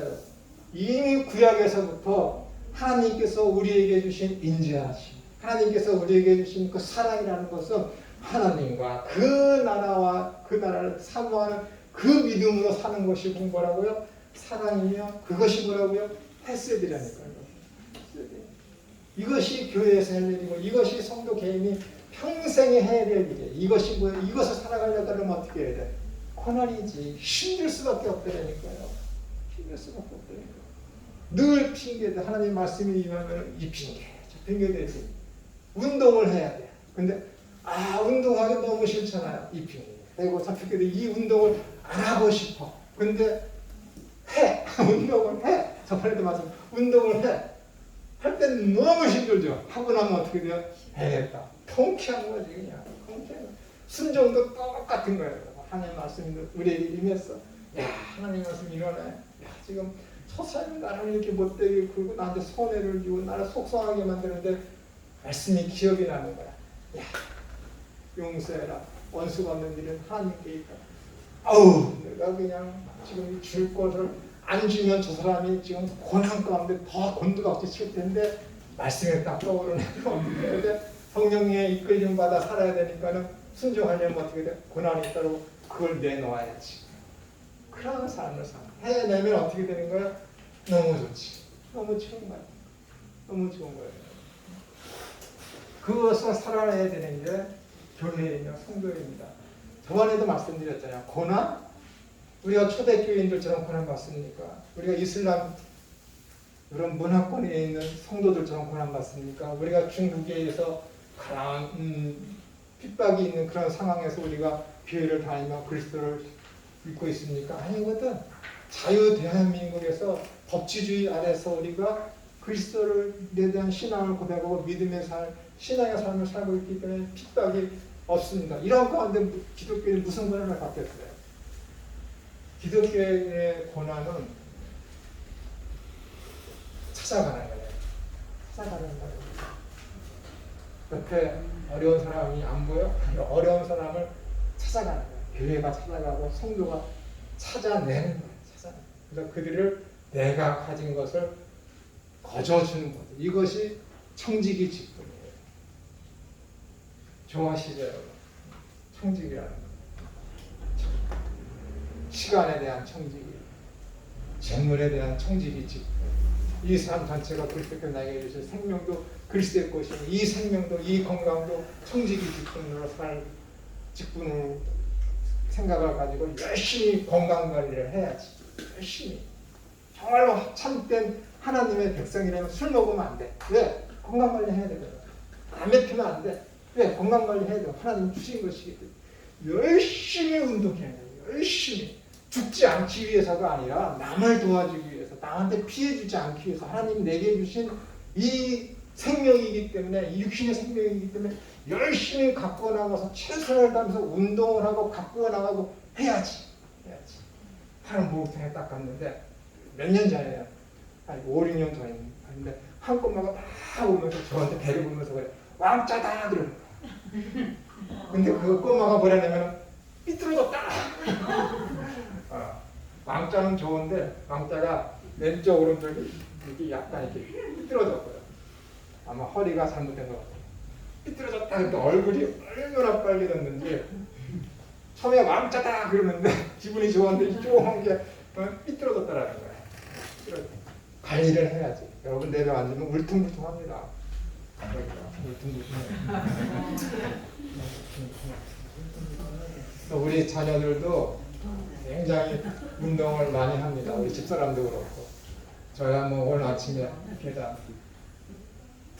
이미 구약에서부터 하나님께서 우리에게 주신 인자하심, 하나님께서 우리에게 주신 그 사랑이라는 것은 하나님과 그 나라와 그 나라를 사모하는 그 믿음으로 사는 것이 뭐라고요? 사랑이며 그것이 뭐라고요? 헤세드라니까요. 이것이 교회에서 할 일이고 이것이 성도 개인이 평생에 해야 될 일이에요. 이것이 뭐예요? 이것을 살아가려고 하면 어떻게 해야 돼? 고난이지. 힘들 수밖에 없다니까요. 힘들 수밖에 없다니까요. 늘 핑계대. 하나님 말씀이 임하면 이 핑계, 저 핑계 대지. 운동을 해야 돼. 근데 운동하기 너무 싫잖아요. 이 핑계. 그리고 저 핑계 대. 이 운동을 안 하고 싶어. 근데 해. 운동을 해. 저번에도 말씀. 운동을 해. 할 때는 너무 힘들죠. 하고 나면 어떻게 돼요? 해야겠다. 통쾌한 거지 그냥. 통쾌한 거. 순종도 똑같은 거예요. 하나님 말씀이 우리에게 임했어. 야, 하나님 말씀 이러네. 야, 지금 서사는 나를 이렇게 못되게 굴고 나한테 손해를 주고 나를 속상하게 만드는데 말씀이 기억이 나는 거야. 야, 용서해라. 원수가 없는 일은 하나님께 있다. 아우, 내가 그냥 지금 줄 것을 안 주면 저 사람이 지금 고난 가운데 더 곤두박질 칠 텐데 말씀에 딱 떠오르네. 근데 성령의 이끌림 받아 살아야 되니까는 순종하려면 어떻게 돼? 고난이 있다고 그걸 내놓아야지. 그런 삶을 해내면 어떻게 되는 거야? 너무 좋지. 너무 좋은 거야. 너무 좋은 거예요. 그것을 살아내야 되는 게 교회이며 성도입니다. 저번에도 말씀드렸잖아요. 고난, 우리가 초대교인들처럼 고난받습니까? 우리가 이슬람 이런 문화권에 있는 성도들처럼 고난받습니까? 우리가 중국에서 핍박이 있는 그런 상황에서 우리가 교회를 다니며 그리스도를 믿고 있습니까? 아니거든. 자유 대한민국에서 법치주의 아래서 우리가 그리스도에 대한 신앙을 고백하고 믿음의 신앙의 삶을 살고 있기 때문에 핍박이 없습니다. 이런 가운데 기독교는 무슨 고난을 받겠어요? 기독교의 고난은 찾아가는 거예요. 찾아가는 거예요. 옆에 어려운 사람이 안 보여? 어려운 사람을 찾아가는 거예요. 교회가 찾아가고 성도가 찾아내는 거예요. 그래서 그들을 내가 가진 것을 거저주는 거죠. 이것이 청지기 직분이에요. 좋아하시죠, 여러분? 청지기라는 거. 시간에 대한 청지기, 재물에 대한 청지기 직분. 이 삶 전체가 그리스도께서 나에게 주신 생명도 그리스도의 것이니 이 생명도 이 건강도 청지기 직분으로 살 직분을 생각을 가지고 열심히 건강관리를 해야지. 열심히. 정말로 참된 하나님의 백성이라면 술 먹으면 안 돼. 왜? 건강관리 해야 되거든. 담배 피면 안 돼. 왜? 건강관리 해야 돼. 하나님 주신 것이기 때문에. 열심히 운동해야 돼. 열심히. 죽지 않기 위해서가 아니라 남을 도와주기 위해서, 남한테 피해주지 않기 위해서 하나님 내게 주신 이 생명이기 때문에, 이 육신의 생명이기 때문에 열심히 갖고 나가서 최선을 다하면서 운동을 하고 갖고 나가고 해야지. 하는 목욕탕에 딱 갔는데 몇 년 전이에요. 한 5, 6년 전인데 한 꼬마가 막 오면서 저한테 배를 보면서 그래. 왕짜다! 그러는 거야. 근데 그 꼬마가 뭐라냐면 삐뚤어졌다! 왕자는 좋은데 왕자가 왼쪽 오른쪽이 이렇게 약간 이렇게 삐뚤어졌고요. 아마 허리가 잘못된 것 같아요. 삐뚤어졌다. 근데 얼굴이 얼마나 빨개졌는지 처음에 왕자다 그러는데 기분이 좋았는데 조그만 게 삐뚤어졌다라는 거야. 관리를 해야지. 여러분 내려앉으면 울퉁불퉁합니다. 우리 자녀들도 굉장히 운동을 많이 합니다. 우리 집사람도 그렇고. 저야 뭐 오늘 아침에 계단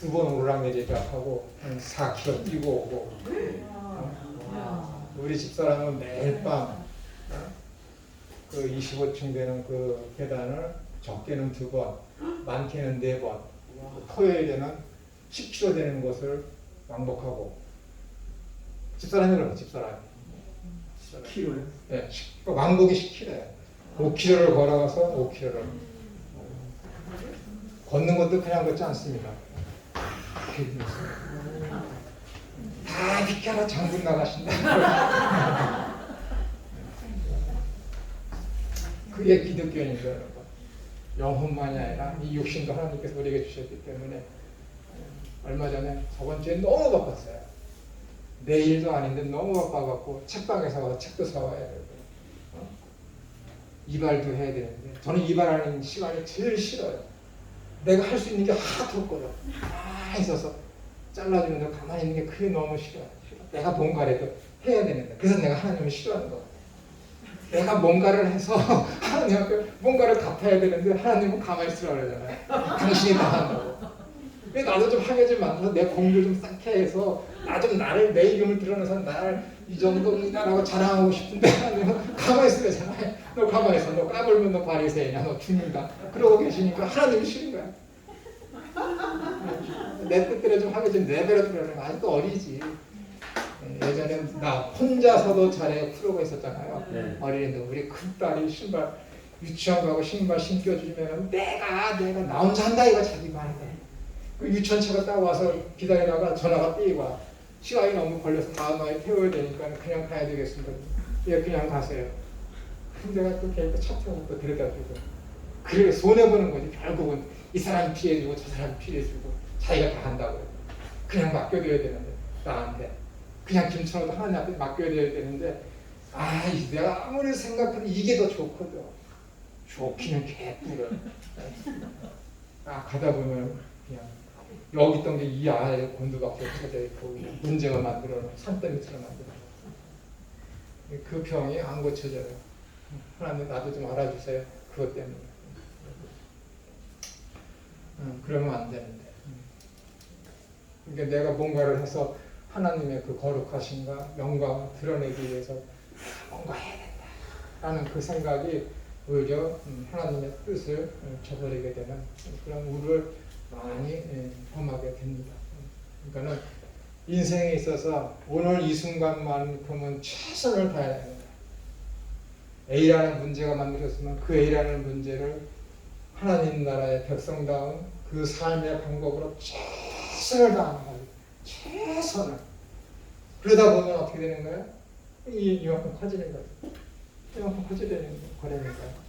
2번 오르락내리락 하고 한 4km 뛰고 오고. 우리 집사람은 매일 밤 그 25층 되는 그 계단을 적게는 2번, 많게는 4번, 토요일에는 10km 되는 것을 왕복하고. 집사람이 그래요, 집사람이. 10kg요? 네, 왕복이 10km예요. 5km를 걸어가서 5km를. 걷는 것도 그냥 걷지 않습니다. 다 비켜라 장군 나가신다. 그게 기독교인이죠, 여러분. 영혼만이 아니라 이 육신도 하나님께서 우리에게 주셨기 때문에. 얼마 전에 저번 주에 너무 바빴어요. 내일도 아닌데 너무 바빠갖고 책방에서 가서 책도 사와야 되고 이발도 해야 되는데 저는 이발하는 시간이 제일 싫어요. 내가 할 수 있는 게 하나도 없거든. 다 있어서 잘라주는데 가만히 있는 게 그게 너무 싫어요. 내가 뭔가라도 해야 되는데 그래서 내가 하나님을 싫어하는 거. 내가 뭔가를 해서 하나님한테 뭔가를 갚아야 되는데 하나님은 가만히 있으라고 그러잖아요. 당신이 다 한다고. 왜 나도 좀 하게 좀 만들어서 내 공부 좀 쌓게 해서 나 좀 나를 내 이름을 드러내서 나를 이 정도다라고 자랑하고 싶은데 하나님은 가만히 있으래잖아요. 너 가만히 있어. 너 까불면 너 바리새인이야. 너 죽는다. 그러고 계시니까 하나님이 싫은 거야. 내 뜻대로 좀 하게 좀 내버려 두라는 거. 아직도 어리지. 예전에 나 혼자서도 잘해 프로가 있었잖아요. 네. 어린이들 우리 큰딸이 신발 유치원 가고 신발 신겨주면 내가 나 혼자 한다 이거 자기 말이다. 그 유치원차가 딱 와서 기다리다가 전화가 삐 와. 시간이 너무 걸려서 다음 날에 태워야 되니까 그냥 가야 되겠습니다. 예, 그냥 가세요. 근데 내가 또 걔한테 차 태우고 또 데려다 주고. 그래 손해보는 거지. 결국은 이 사람이 피해주고 저 사람이 피해주고 자기가 다 한다고. 그냥 맡겨둬야 되는데 나한테. 그냥 김천호도 하나님 앞에 맡겨야 되는데 내가 아무리 생각해도 이게 더 좋거든. 좋기는 개뿔어. 가다 보면 그냥 여기 있던 게 이 안에 곤두박질 쳐져 있고 문제가 만들어 놓은 산더미처럼 만들어 놓은 그 병이 안 고쳐져요. 하나님 나도 좀 알아주세요. 그것 때문에. 그러면 안 되는데. 그러니까 내가 뭔가를 해서 하나님의 그 거룩하신가 영광을 드러내기 위해서 뭔가 해야 된다라는 그 생각이 오히려 하나님의 뜻을 저버리게 되는 그런 우를 많이 범하게 됩니다. 그러니까는 인생에 있어서 오늘 이 순간만큼은 최선을 다해야 합니다. A라는 문제가 만들어졌으면 그 A라는 문제를 하나님 나라의 백성다운 그 삶의 방법으로 최선을 다하는 거예요. 최선을. 그러다 보면 어떻게 되는 거예요? 이만큼 커지는 거예요. 이만큼 커지는 거라니까요.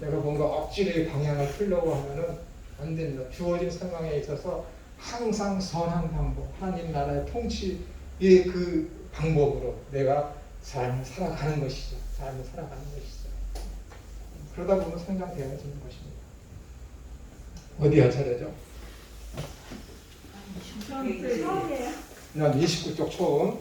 내가 뭔가 억지로 방향을 틀려고 하면은 안 됩니다. 주어진 상황에 있어서 항상 선한 방법, 하나님 나라의 통치의 그 방법으로 내가 삶을 살아가는 것이죠. 삶을 살아가는 것이죠. 그러다 보면 성장되어지는 것입니다. 어디가 차례죠? 난 29쪽 처음.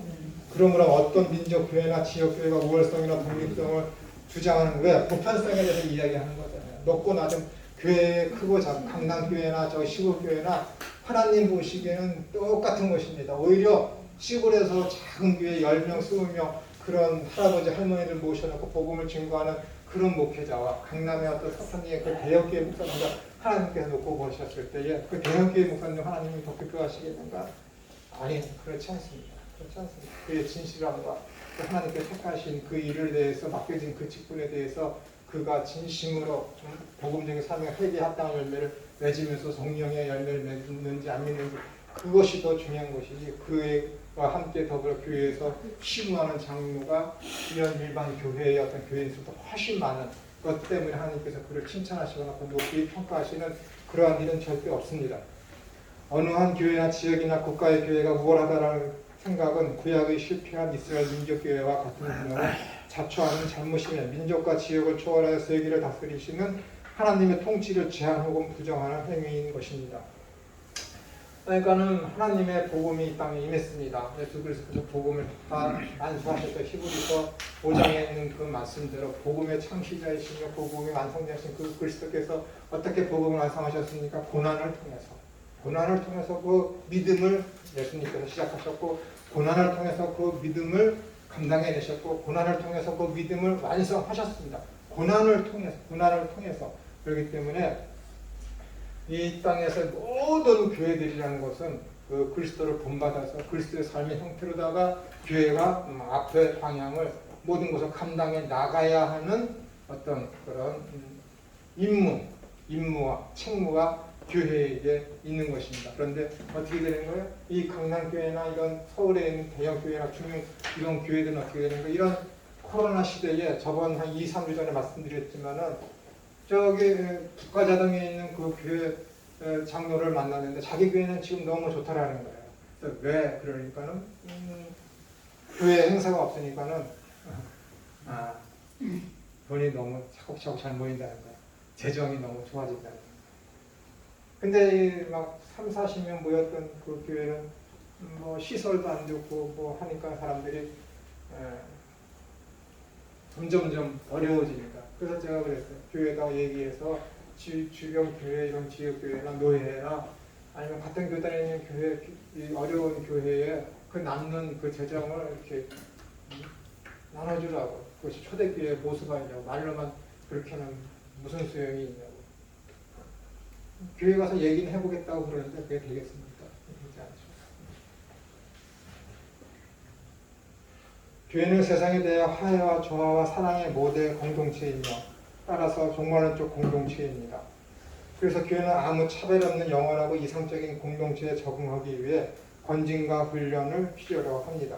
그러므로 어떤 민족교회나 지역교회가 우월성이나 독립성을 주장하는 왜 보편성에 대해서 이야기하는 거잖아요. 높고 낮은 교회 크고 작은 강남교회나 저 시골교회나 하나님 보시기에는 똑같은 것입니다. 오히려 시골에서 작은 교회 10명, 20명 그런 할아버지 할머니들 모셔놓고 복음을 증거하는 그런 목회자와 강남의 어떤 사탄리의 그 대형교회 목사님과 하나님께서 놓고 보셨을 때에 그 대형교회 목사님 하나님이 더 기뻐하시겠는가? 아니, 그렇지 않습니다. 그렇지 않습니다. 그의 진실함과 하나님께 택하신 그 일을 대해서 맡겨진 그 직분에 대해서 그가 진심으로 복음적인 삶의 회개 합당한 열매를 맺으면서 성령의 열매를 맺는지 안 맺는지 그것이 더 중요한 것이지 그와 함께 더불어 교회에서 시구하는 장로가 이런 일반 교회의 어떤 교인수도 훨씬 많은 것 때문에 하나님께서 그를 칭찬하시거나 높이 평가하시는 그러한 일은 절대 없습니다. 어느 한 교회나 지역이나 국가의 교회가 우월하다라는 생각은 구약의 실패한 이스라엘 민족교회와 같은 분야를 자초하는 잘못이며 민족과 지역을 초월하여 세계를 다스리시는 하나님의 통치를 제한 혹은 부정하는 행위인 것입니다. 그러니까는 하나님의 복음이 이 땅에 임했습니다. 예수 그리스도께서 복음을 다 안수하셨던 히브리서 5장에 있는 그 말씀대로 복음의 창시자이시며 복음의 완성자이신 그 그리스도께서 어떻게 복음을 완성하셨습니까? 고난을 통해서 그 믿음을 예수님께서 시작하셨고 고난을 통해서 그 믿음을 감당해내셨고 고난을 통해서 그 믿음을 완성하셨습니다. 고난을 통해서 그렇기 때문에 이 땅에서 모든 교회들이라는 것은 그 그리스도를 본받아서 그리스도의 삶의 형태로다가 교회가 앞의 방향을 모든 것을 감당해 나가야 하는 어떤 그런 임무와 책무가 교회에게 있는 것입니다. 그런데 어떻게 되는 거예요? 이 강남교회나 이런 서울에 있는 대형교회나 중형 이런 교회들은 어떻게 되는 거예요? 이런 코로나 시대에 저번 한 2, 3주 전에 말씀드렸지만은 저기 북가자동에 있는 그 교회 장로를 만났는데 자기 교회는 지금 너무 좋다라는 거예요. 그래서 왜 그러니까는 교회 행사가 없으니까는 돈이 너무 차곡차곡 잘 모인다는 거예요. 재정이 너무 좋아진다는 거예요. 근데 막 3, 40명 모였던 그 교회는 뭐 시설도 안 좋고 뭐 하니까 사람들이 점점점 어려워지니까. 그래서 제가 그랬어요. 교회에다가 얘기해서 주변 교회 이런 지역 교회나 노회나 아니면 같은 교단에 있는 교회 이 어려운 교회에 그 남는 그 재정을 이렇게 나눠주라고. 그것이 초대교회의 모습 아니냐고. 말로만 그렇게는 무슨 소용이 있냐고. 교회 가서 얘기는 해보겠다고 그러는데 그게 되겠습니까? 되지 않죠. 교회는 세상에 대해 화해와 조화와 사랑의 모델 공동체이며 따라서 종말론적 공동체입니다. 그래서 교회는 아무 차별 없는 영원하고 이상적인 공동체에 적응하기 위해 권징과 훈련을 필요로 합니다.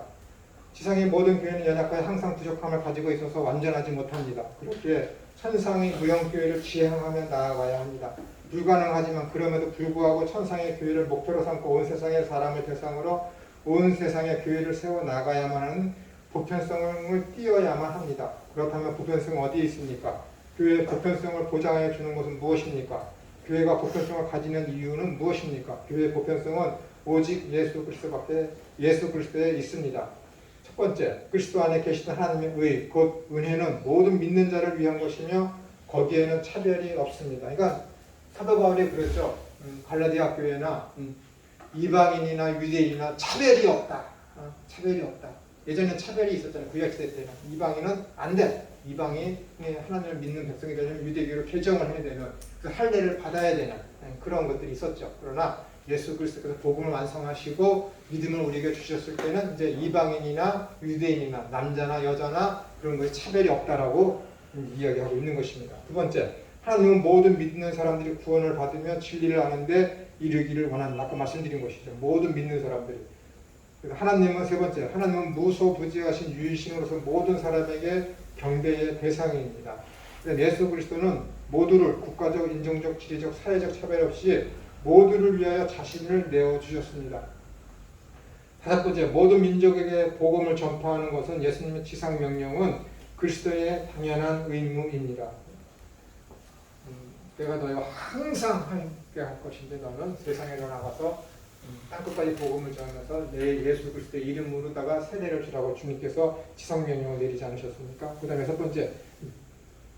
지상의 모든 교회는 연약하여 항상 부족함을 가지고 있어서 완전하지 못합니다. 그렇기에 천상의 무형교회를 지향하며 나아가야 합니다. 불가능하지만 그럼에도 불구하고 천상의 교회를 목표로 삼고 온 세상의 사람을 대상으로 온 세상의 교회를 세워 나가야만 하는 보편성을 띄어야만 합니다. 그렇다면 보편성은 어디에 있습니까? 교회의 보편성을 보장해 주는 것은 무엇입니까? 교회가 보편성을 가지는 이유는 무엇입니까? 교회의 보편성은 오직 예수 그리스도에 있습니다. 첫 첫 번째, 그리스도 안에 계시던 하나님의 의, 곧 은혜는 모든 믿는 자를 위한 것이며 거기에는 차별이 없습니다. 그러니까 사도 바울이 그랬죠. 갈라디아 교회나 이방인이나 유대인이나 차별이 없다. 차별이 없다. 예전에 차별이 있었잖아요. 구약시대 때는. 이방인은 안 돼. 이방인이 하나님을 믿는 백성이 되려면 유대교로 개정을 해야 되는, 그 할례를 받아야 되는 그런 것들이 있었죠. 그러나 예수 그리스도께서 복음을 완성하시고 믿음을 우리에게 주셨을 때는 이제 이방인이나 유대인이나 남자나 여자나 그런 것이 차별이 없다라고 이야기하고 있는 것입니다. 두 번째, 하나님은 모든 믿는 사람들이 구원을 받으며 진리를 아는데 이르기를 원한다. 아까 말씀드린 것이죠. 모든 믿는 사람들이. 하나님은 세 번째, 하나님은 무소부지하신 유일신으로서 모든 사람에게 경배의 대상입니다. 예수 그리스도는 모두를 국가적, 인종적, 지리적, 사회적 차별 없이 모두를 위하여 자신을 내어주셨습니다. 다섯 번째, 모든 민족에게 복음을 전파하는 것은 예수님의 지상 명령은 그리스도의 당연한 의무입니다. 내가 너희와 항상 함께 할 것인데 너는 세상에 나가서 땅끝까지 복음을 전하면서 내 예수 그리스도의 이름으로다가 세례를 주라고 주님께서 지상명령을 내리지 않으셨습니까? 그 다음에 첫 번째,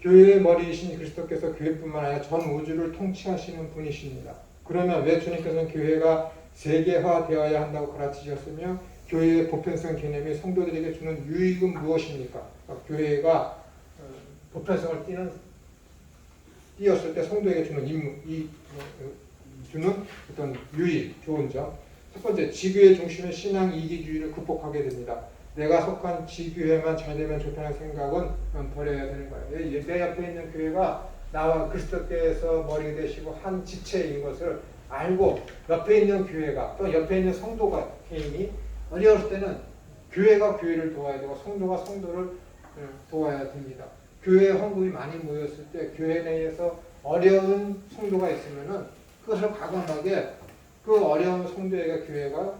교회의 머리이신 그리스도께서 교회뿐만 아니라 전 우주를 통치하시는 분이십니다. 그러면 왜 주님께서는 교회가 세계화되어야 한다고 가르치셨으며 교회의 보편성 개념이 성도들에게 주는 유익은 무엇입니까? 교회가 보편성을 띄었을 때 성도에게 주는 어떤 유익, 좋은 점. 첫 번째, 지교의 중심의 신앙 이기주의를 극복하게 됩니다. 내가 속한 지교회만 잘 되면 좋다는 생각은 버려야 되는 거예요. 내 옆에 있는 교회가 나와 그리스도께서 머리 되시고 한 지체인 것을 알고 옆에 있는 교회가 또 옆에 있는 성도가 개인이 어려울 때는 교회가 교회를 도와야 되고 성도가 성도를 도와야 됩니다. 교회에 헌금이 많이 모였을 때 교회 내에서 어려운 성도가 있으면은 그것을 과감하게 그 어려운 성도에게 교회가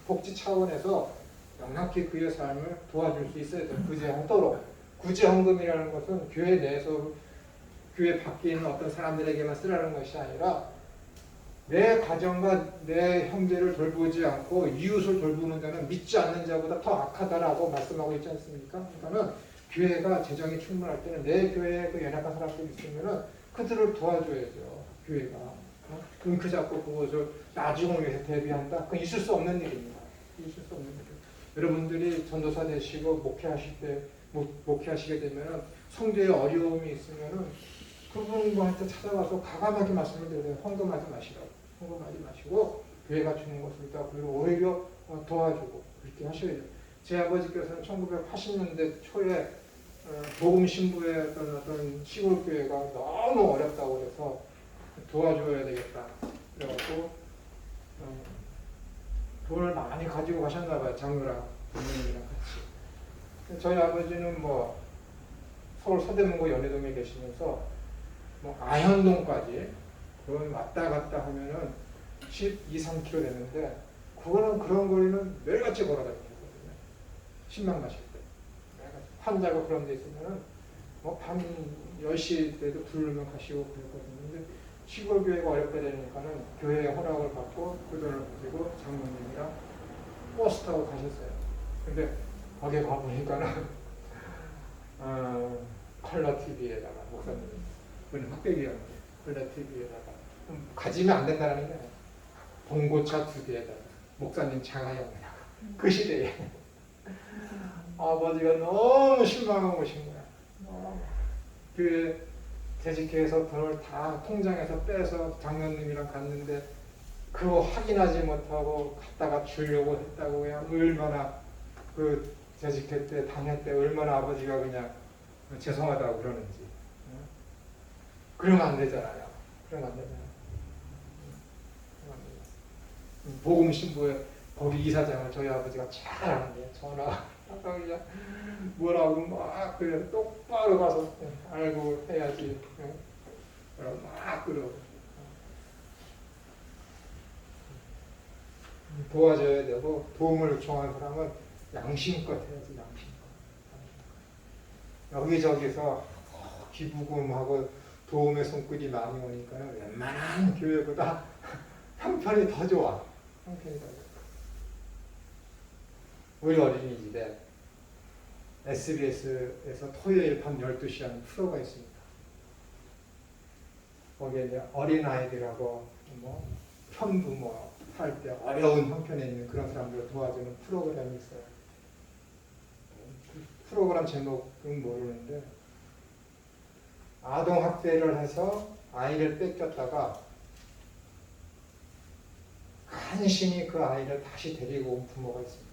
복지 차원에서 넉넉히 그의 삶을 도와줄 수 있어야 돼요. 구제하도록. 구제헌금이라는 것은 교회 내에서 교회 밖에 있는 어떤 사람들에게만 쓰라는 것이 아니라 내 가정과 내 형제를 돌보지 않고 이웃을 돌보는 자는 믿지 않는 자보다 더 악하다라고 말씀하고 있지 않습니까? 그러니까 교회가 재정이 충분할 때는 내 교회에 그 연약한 사람들이 있으면은 그들을 도와줘야죠. 교회가. 그 잡고 그것을 나중을 위해서 대비한다? 그건 있을 수 없는 일입니다. 있을 수 없는 일. 여러분들이 전도사 되시고 목회하시게 되면은 성도의 어려움이 있으면은 그분한테 찾아가서 과감하게 말씀을 드려요. 헌금하지 마시라고. 헌금하지 마시고 교회가 주는 것을 다 그리고 오히려 도와주고 그렇게 하셔야 돼요. 제 아버지께서는 1980년대 초에 복음 신부의 어떤 시골 교회가 너무 어렵다고 그래서 도와줘야 되겠다. 그래갖고 돈을 많이 가지고 가셨나 봐요. 장로랑 부모님이랑 같이. 저희 아버지는 뭐 서울 서대문구 연희동에 계시면서 뭐 아현동까지 그건 왔다 갔다 하면은 12, 3km 되는데 그거는 그런 거리는 매일같이 걸어다니거든요. 신랑 마실 때. 환자가 그런 데 있으면은 뭐 밤 10시 때도 부르면 가시고 그랬거든요. 근데 시골 교회가 어렵게 되니까는 교회의 허락을 받고 그 돈을 가지고 장로님이랑 버스 타고 가셨어요. 근데 거기에 가보니까는 컬러 TV에다가 목사님 그건 흑백이었는데 컬러 TV에다가 가지면 안 된다는 게 봉고차 2개에다가 목사님 장하영이라고 그 시대에 아버지가 너무 실망하고 오신 거야. 교회 재직회에서 돈을 다 통장에서 빼서 장로님이랑 갔는데 그거 확인하지 못하고 갔다가 주려고 했다고 그냥 얼마나 그 재직회 때 당회 때 얼마나 아버지가 그냥 죄송하다고 그러는지. 그러면 안 되잖아요. 그러면 안 되잖아요. 복음 신부에 거기 이사장을 저희 아버지가 잘 아는데 전화 그냥 뭐라고 막 그래 똑바로 가서 알고 해야지. 막 그러고 도와줘야 되고 도움을 요청하는 사람은 양심껏 해야지. 양심껏. 여기저기서 기부금하고 도움의 손길이 많이 오니까 웬만한 교회보다 형편이 더 좋아. 형편이 더 좋아. 우리 어린이집에 SBS에서 토요일 밤 12시에 하는 프로가 있습니다. 거기에 이제 어린아이들하고 뭐 편부모 할 때 어려운 형편에 있는 그런 사람들을 도와주는 프로그램이 있어요. 프로그램 제목은 모르는데 아동학대를 해서 아이를 뺏겼다가 간신히 그 아이를 다시 데리고 온 부모가 있습니다.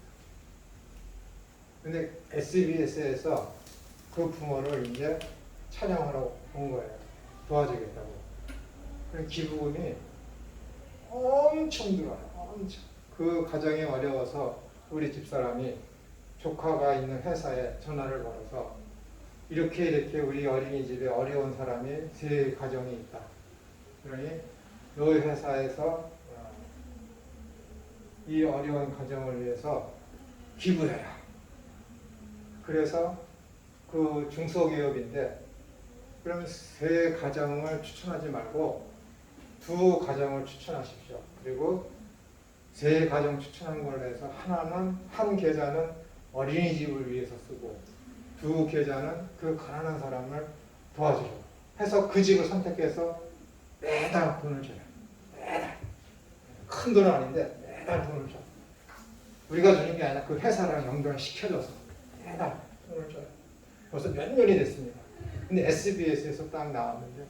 근데 SBS에서 그 부모를 이제 촬영하러 온 거예요. 도와주겠다고. 그래서 기부금이 엄청 들어요. 엄청. 그 가정이 어려워서 우리 집사람이 조카가 있는 회사에 전화를 걸어서 이렇게 우리 어린이집에 어려운 사람이 3가정이 있다. 그러니 너희 회사에서 이 어려운 가정을 위해서 기부해라. 그래서 그 중소기업인데 그러면 3가정을 추천하지 말고 2가정을 추천하십시오. 그리고 3가정 추천한 걸로 해서 한 계좌는 어린이집을 위해서 쓰고 2 계좌는 그 가난한 사람을 도와주려 해서 그 집을 선택해서 매달 돈을 줘요. 매달. 큰 돈은 아닌데 매달 돈을 줘. 우리가 주는 게 아니라 그 회사랑 연결을 시켜줘서 매달 돈을 줘요. 벌써 몇 년이 됐습니다. 근데 SBS에서 딱 나왔는데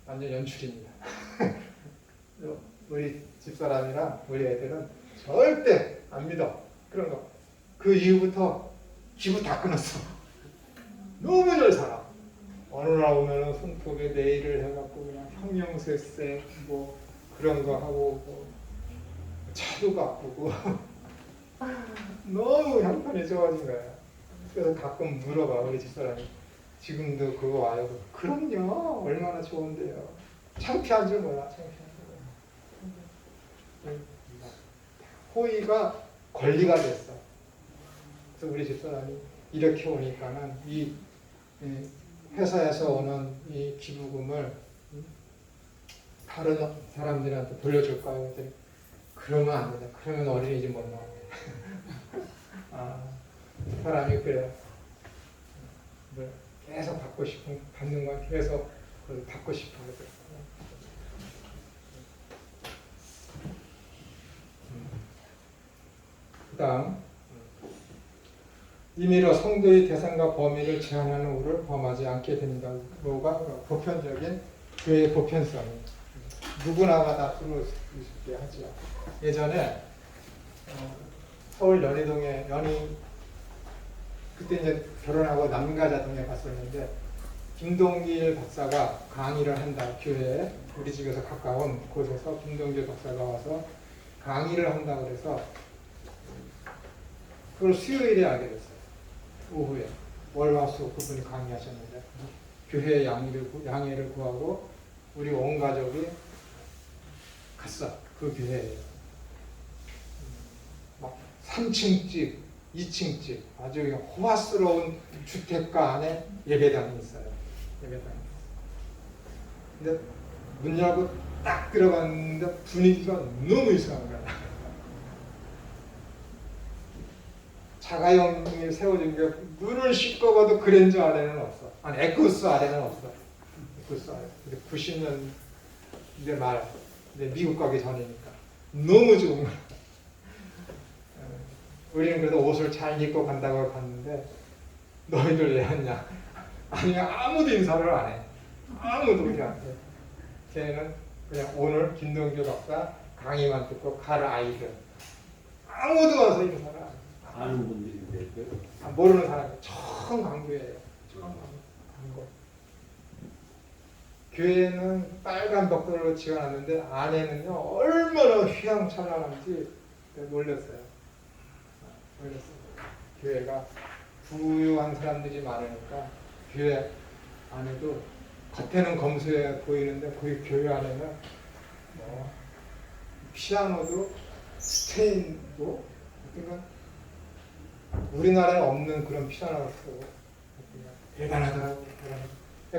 완전 연출입니다. 우리 집사람이랑 우리 애들은 절대 안 믿어. 그런 거. 그 이후부터 기부 다 끊었어. 너무 잘 살아. 어느 날 오면은 손톱에 네일을 해갖고 그냥 형용세세 뭐 그런 거 하고 뭐 차도 바꾸고 너무 형편이 좋아진 거야. 그래서 가끔 물어봐 우리 집사람이 지금도 그거 와요. 그럼요. 얼마나 좋은데요. 창피한 줄 몰라. 창피한 줄 몰라. 호의가 권리가 됐어. 그래서 우리 집사람이 이렇게 오니까는 이 회사에서 오는 이 기부금을 다른 사람들한테 돌려줄까요? 그랬더니 그러면 안 된다. 그러면 어린이집 못 나온다. 아, 사람이 그래요. 계속 받는 건 계속 받고 싶어 하거든. 그 다음 임의로 성도의 대상과 범위를 제한하는 우를 범하지 않게 된다고가 보편적인 교회의 보편성이 누구나가 다 들어올 수 있게 하죠. 예전에 서울 연희동에 그때 이제 결혼하고 남가자동에 갔었는데 김동길 박사가 강의를 한다. 교회에 우리 집에서 가까운 곳에서 김동길 박사가 와서 강의를 한다 그래서 그걸 수요일에 알게 됐어요. 오후에 월화수 그분이 강의하셨는데 교회 양해를 구하고 우리 온 가족이 갔어. 그 교회에 막 3층 집 2층 집 아주 호화스러운 주택가 안에 예배당이 있어요. 예배당이. 근데 문 열고 딱 들어갔는데 분위기가 너무 이상한 거야. 자가용이 세워진 게 눈을 씻고 봐도 그랜저 아래는 없어. 아니 에쿠스 아래는 없어. 에쿠스 아래. 근데 90년대 말, 미국 가기 전이니까 너무 좋은 거야. 우리는 그래도 옷을 잘 입고 간다고 갔는데 너희들 왜 왔냐? 아니 아무도 인사를 안 해. 아무도 우리한테. 걔는 그냥 오늘 김동규 박사 강의만 듣고 갈 아이들. 아무도 와서 인사를 안 해. 아는 분들인데 모르는 사람이 처음 강구예요. 처음 강구. 교회는 빨간 벽돌로 지어놨는데 안에는요 얼마나 휘황찬란한지 놀랐어요. 교회가 부유한 사람들이 많으니까 교회 안에도 겉에는 검소해 보이는데 그 교회 안에는 뭐 피아노도 스테인도 그러니까 우리나라에 없는 그런 피아노를 쓰고 대단하더라고요.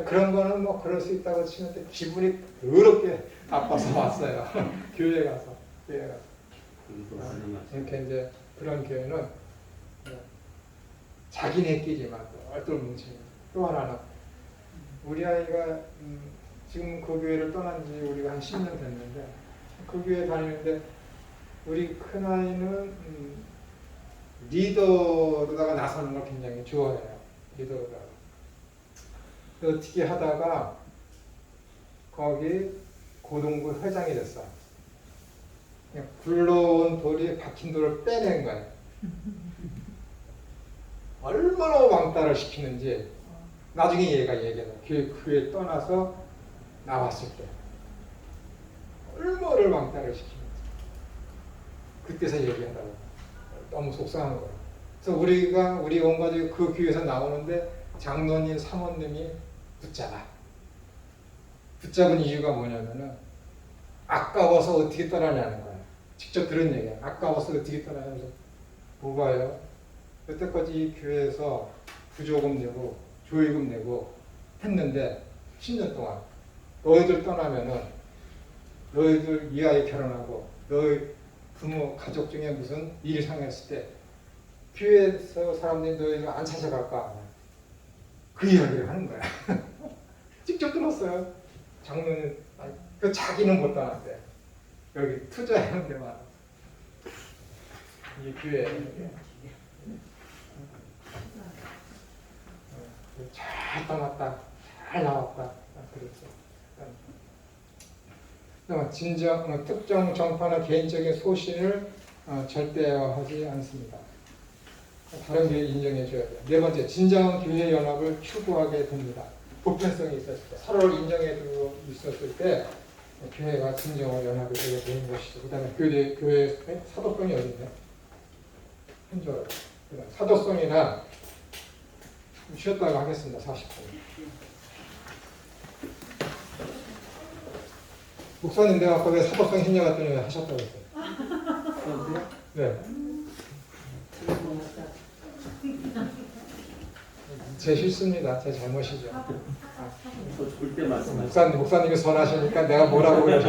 그런 거는 뭐 그럴 수 있다고 치는데 기분이 더럽게 나빠서 왔어요. 교회 가서. 이렇게 이제 그런 교회는 자기네끼리만 똘똘 뭉치는. 또 하나는 우리 아이가 지금 그 교회를 떠난 지 우리가 한 10년 됐는데 그 교회 다니는데 우리 큰아이는 리더로다가 나서는 걸 굉장히 좋아해요. 리더로다가. 어떻게 하다가 거기 고등부 회장이 됐어. 그냥 굴러온 돌이 박힌 돌을 빼낸 거예요. 얼마나 왕따를 시키는지 나중에 얘가 얘기해요. 교회 떠나서 나왔을 때 얼마를 왕따를 시키는지 그때서 얘기하더라고요. 너무 속상한 거예요. 그래서 우리 온 가족이 그 교회에서 나오는데 장로님, 사모님이 붙잡은 이유가 뭐냐면은 아까워서 어떻게 떠나냐는 거야. 직접 들은 얘기야. 아까워서 어떻게 떠나냐면서 뭐가요? 여태까지 이 교회에서 부조금 내고 조의금 내고 했는데 10년 동안 너희들 떠나면은 너희들 이 아이 결혼하고 너희 부모 가족 중에 무슨 일이 상했을 때 교회에서 사람들이 너희들 안 찾아갈까? 그 이야기를 하는 거야. 직접 들었어요. 장로는 그 자기는 못 떠났대. 여기 투자하는 데만 이 교회 잘 떠났다, 잘 나왔다 그랬어. 진정 특정 정파나 개인적인 소신을 절대화하지 않습니다. 다른 교회 인정해줘야 돼요. 네 번째, 진정한 교회 연합을 추구하게 됩니다. 보편성이 있었을 때, 서로를 인정해주고 있었을 때 교회가 진정한 연합이 되게 되는 것이죠. 그 다음에 교회 사도성이 어딨냐? 한 줄. 사도성이란 쉬었다가 하겠습니다. 40분. 목사님 내가 아까 왜 사도성 했냐 갔더니 왜 하셨다고 했어요? 네. 제 실수입니다. 제 잘못이죠. 더 좋을 때 말씀하세요. 목사님이 선하시니까 내가 뭐라고 그러죠?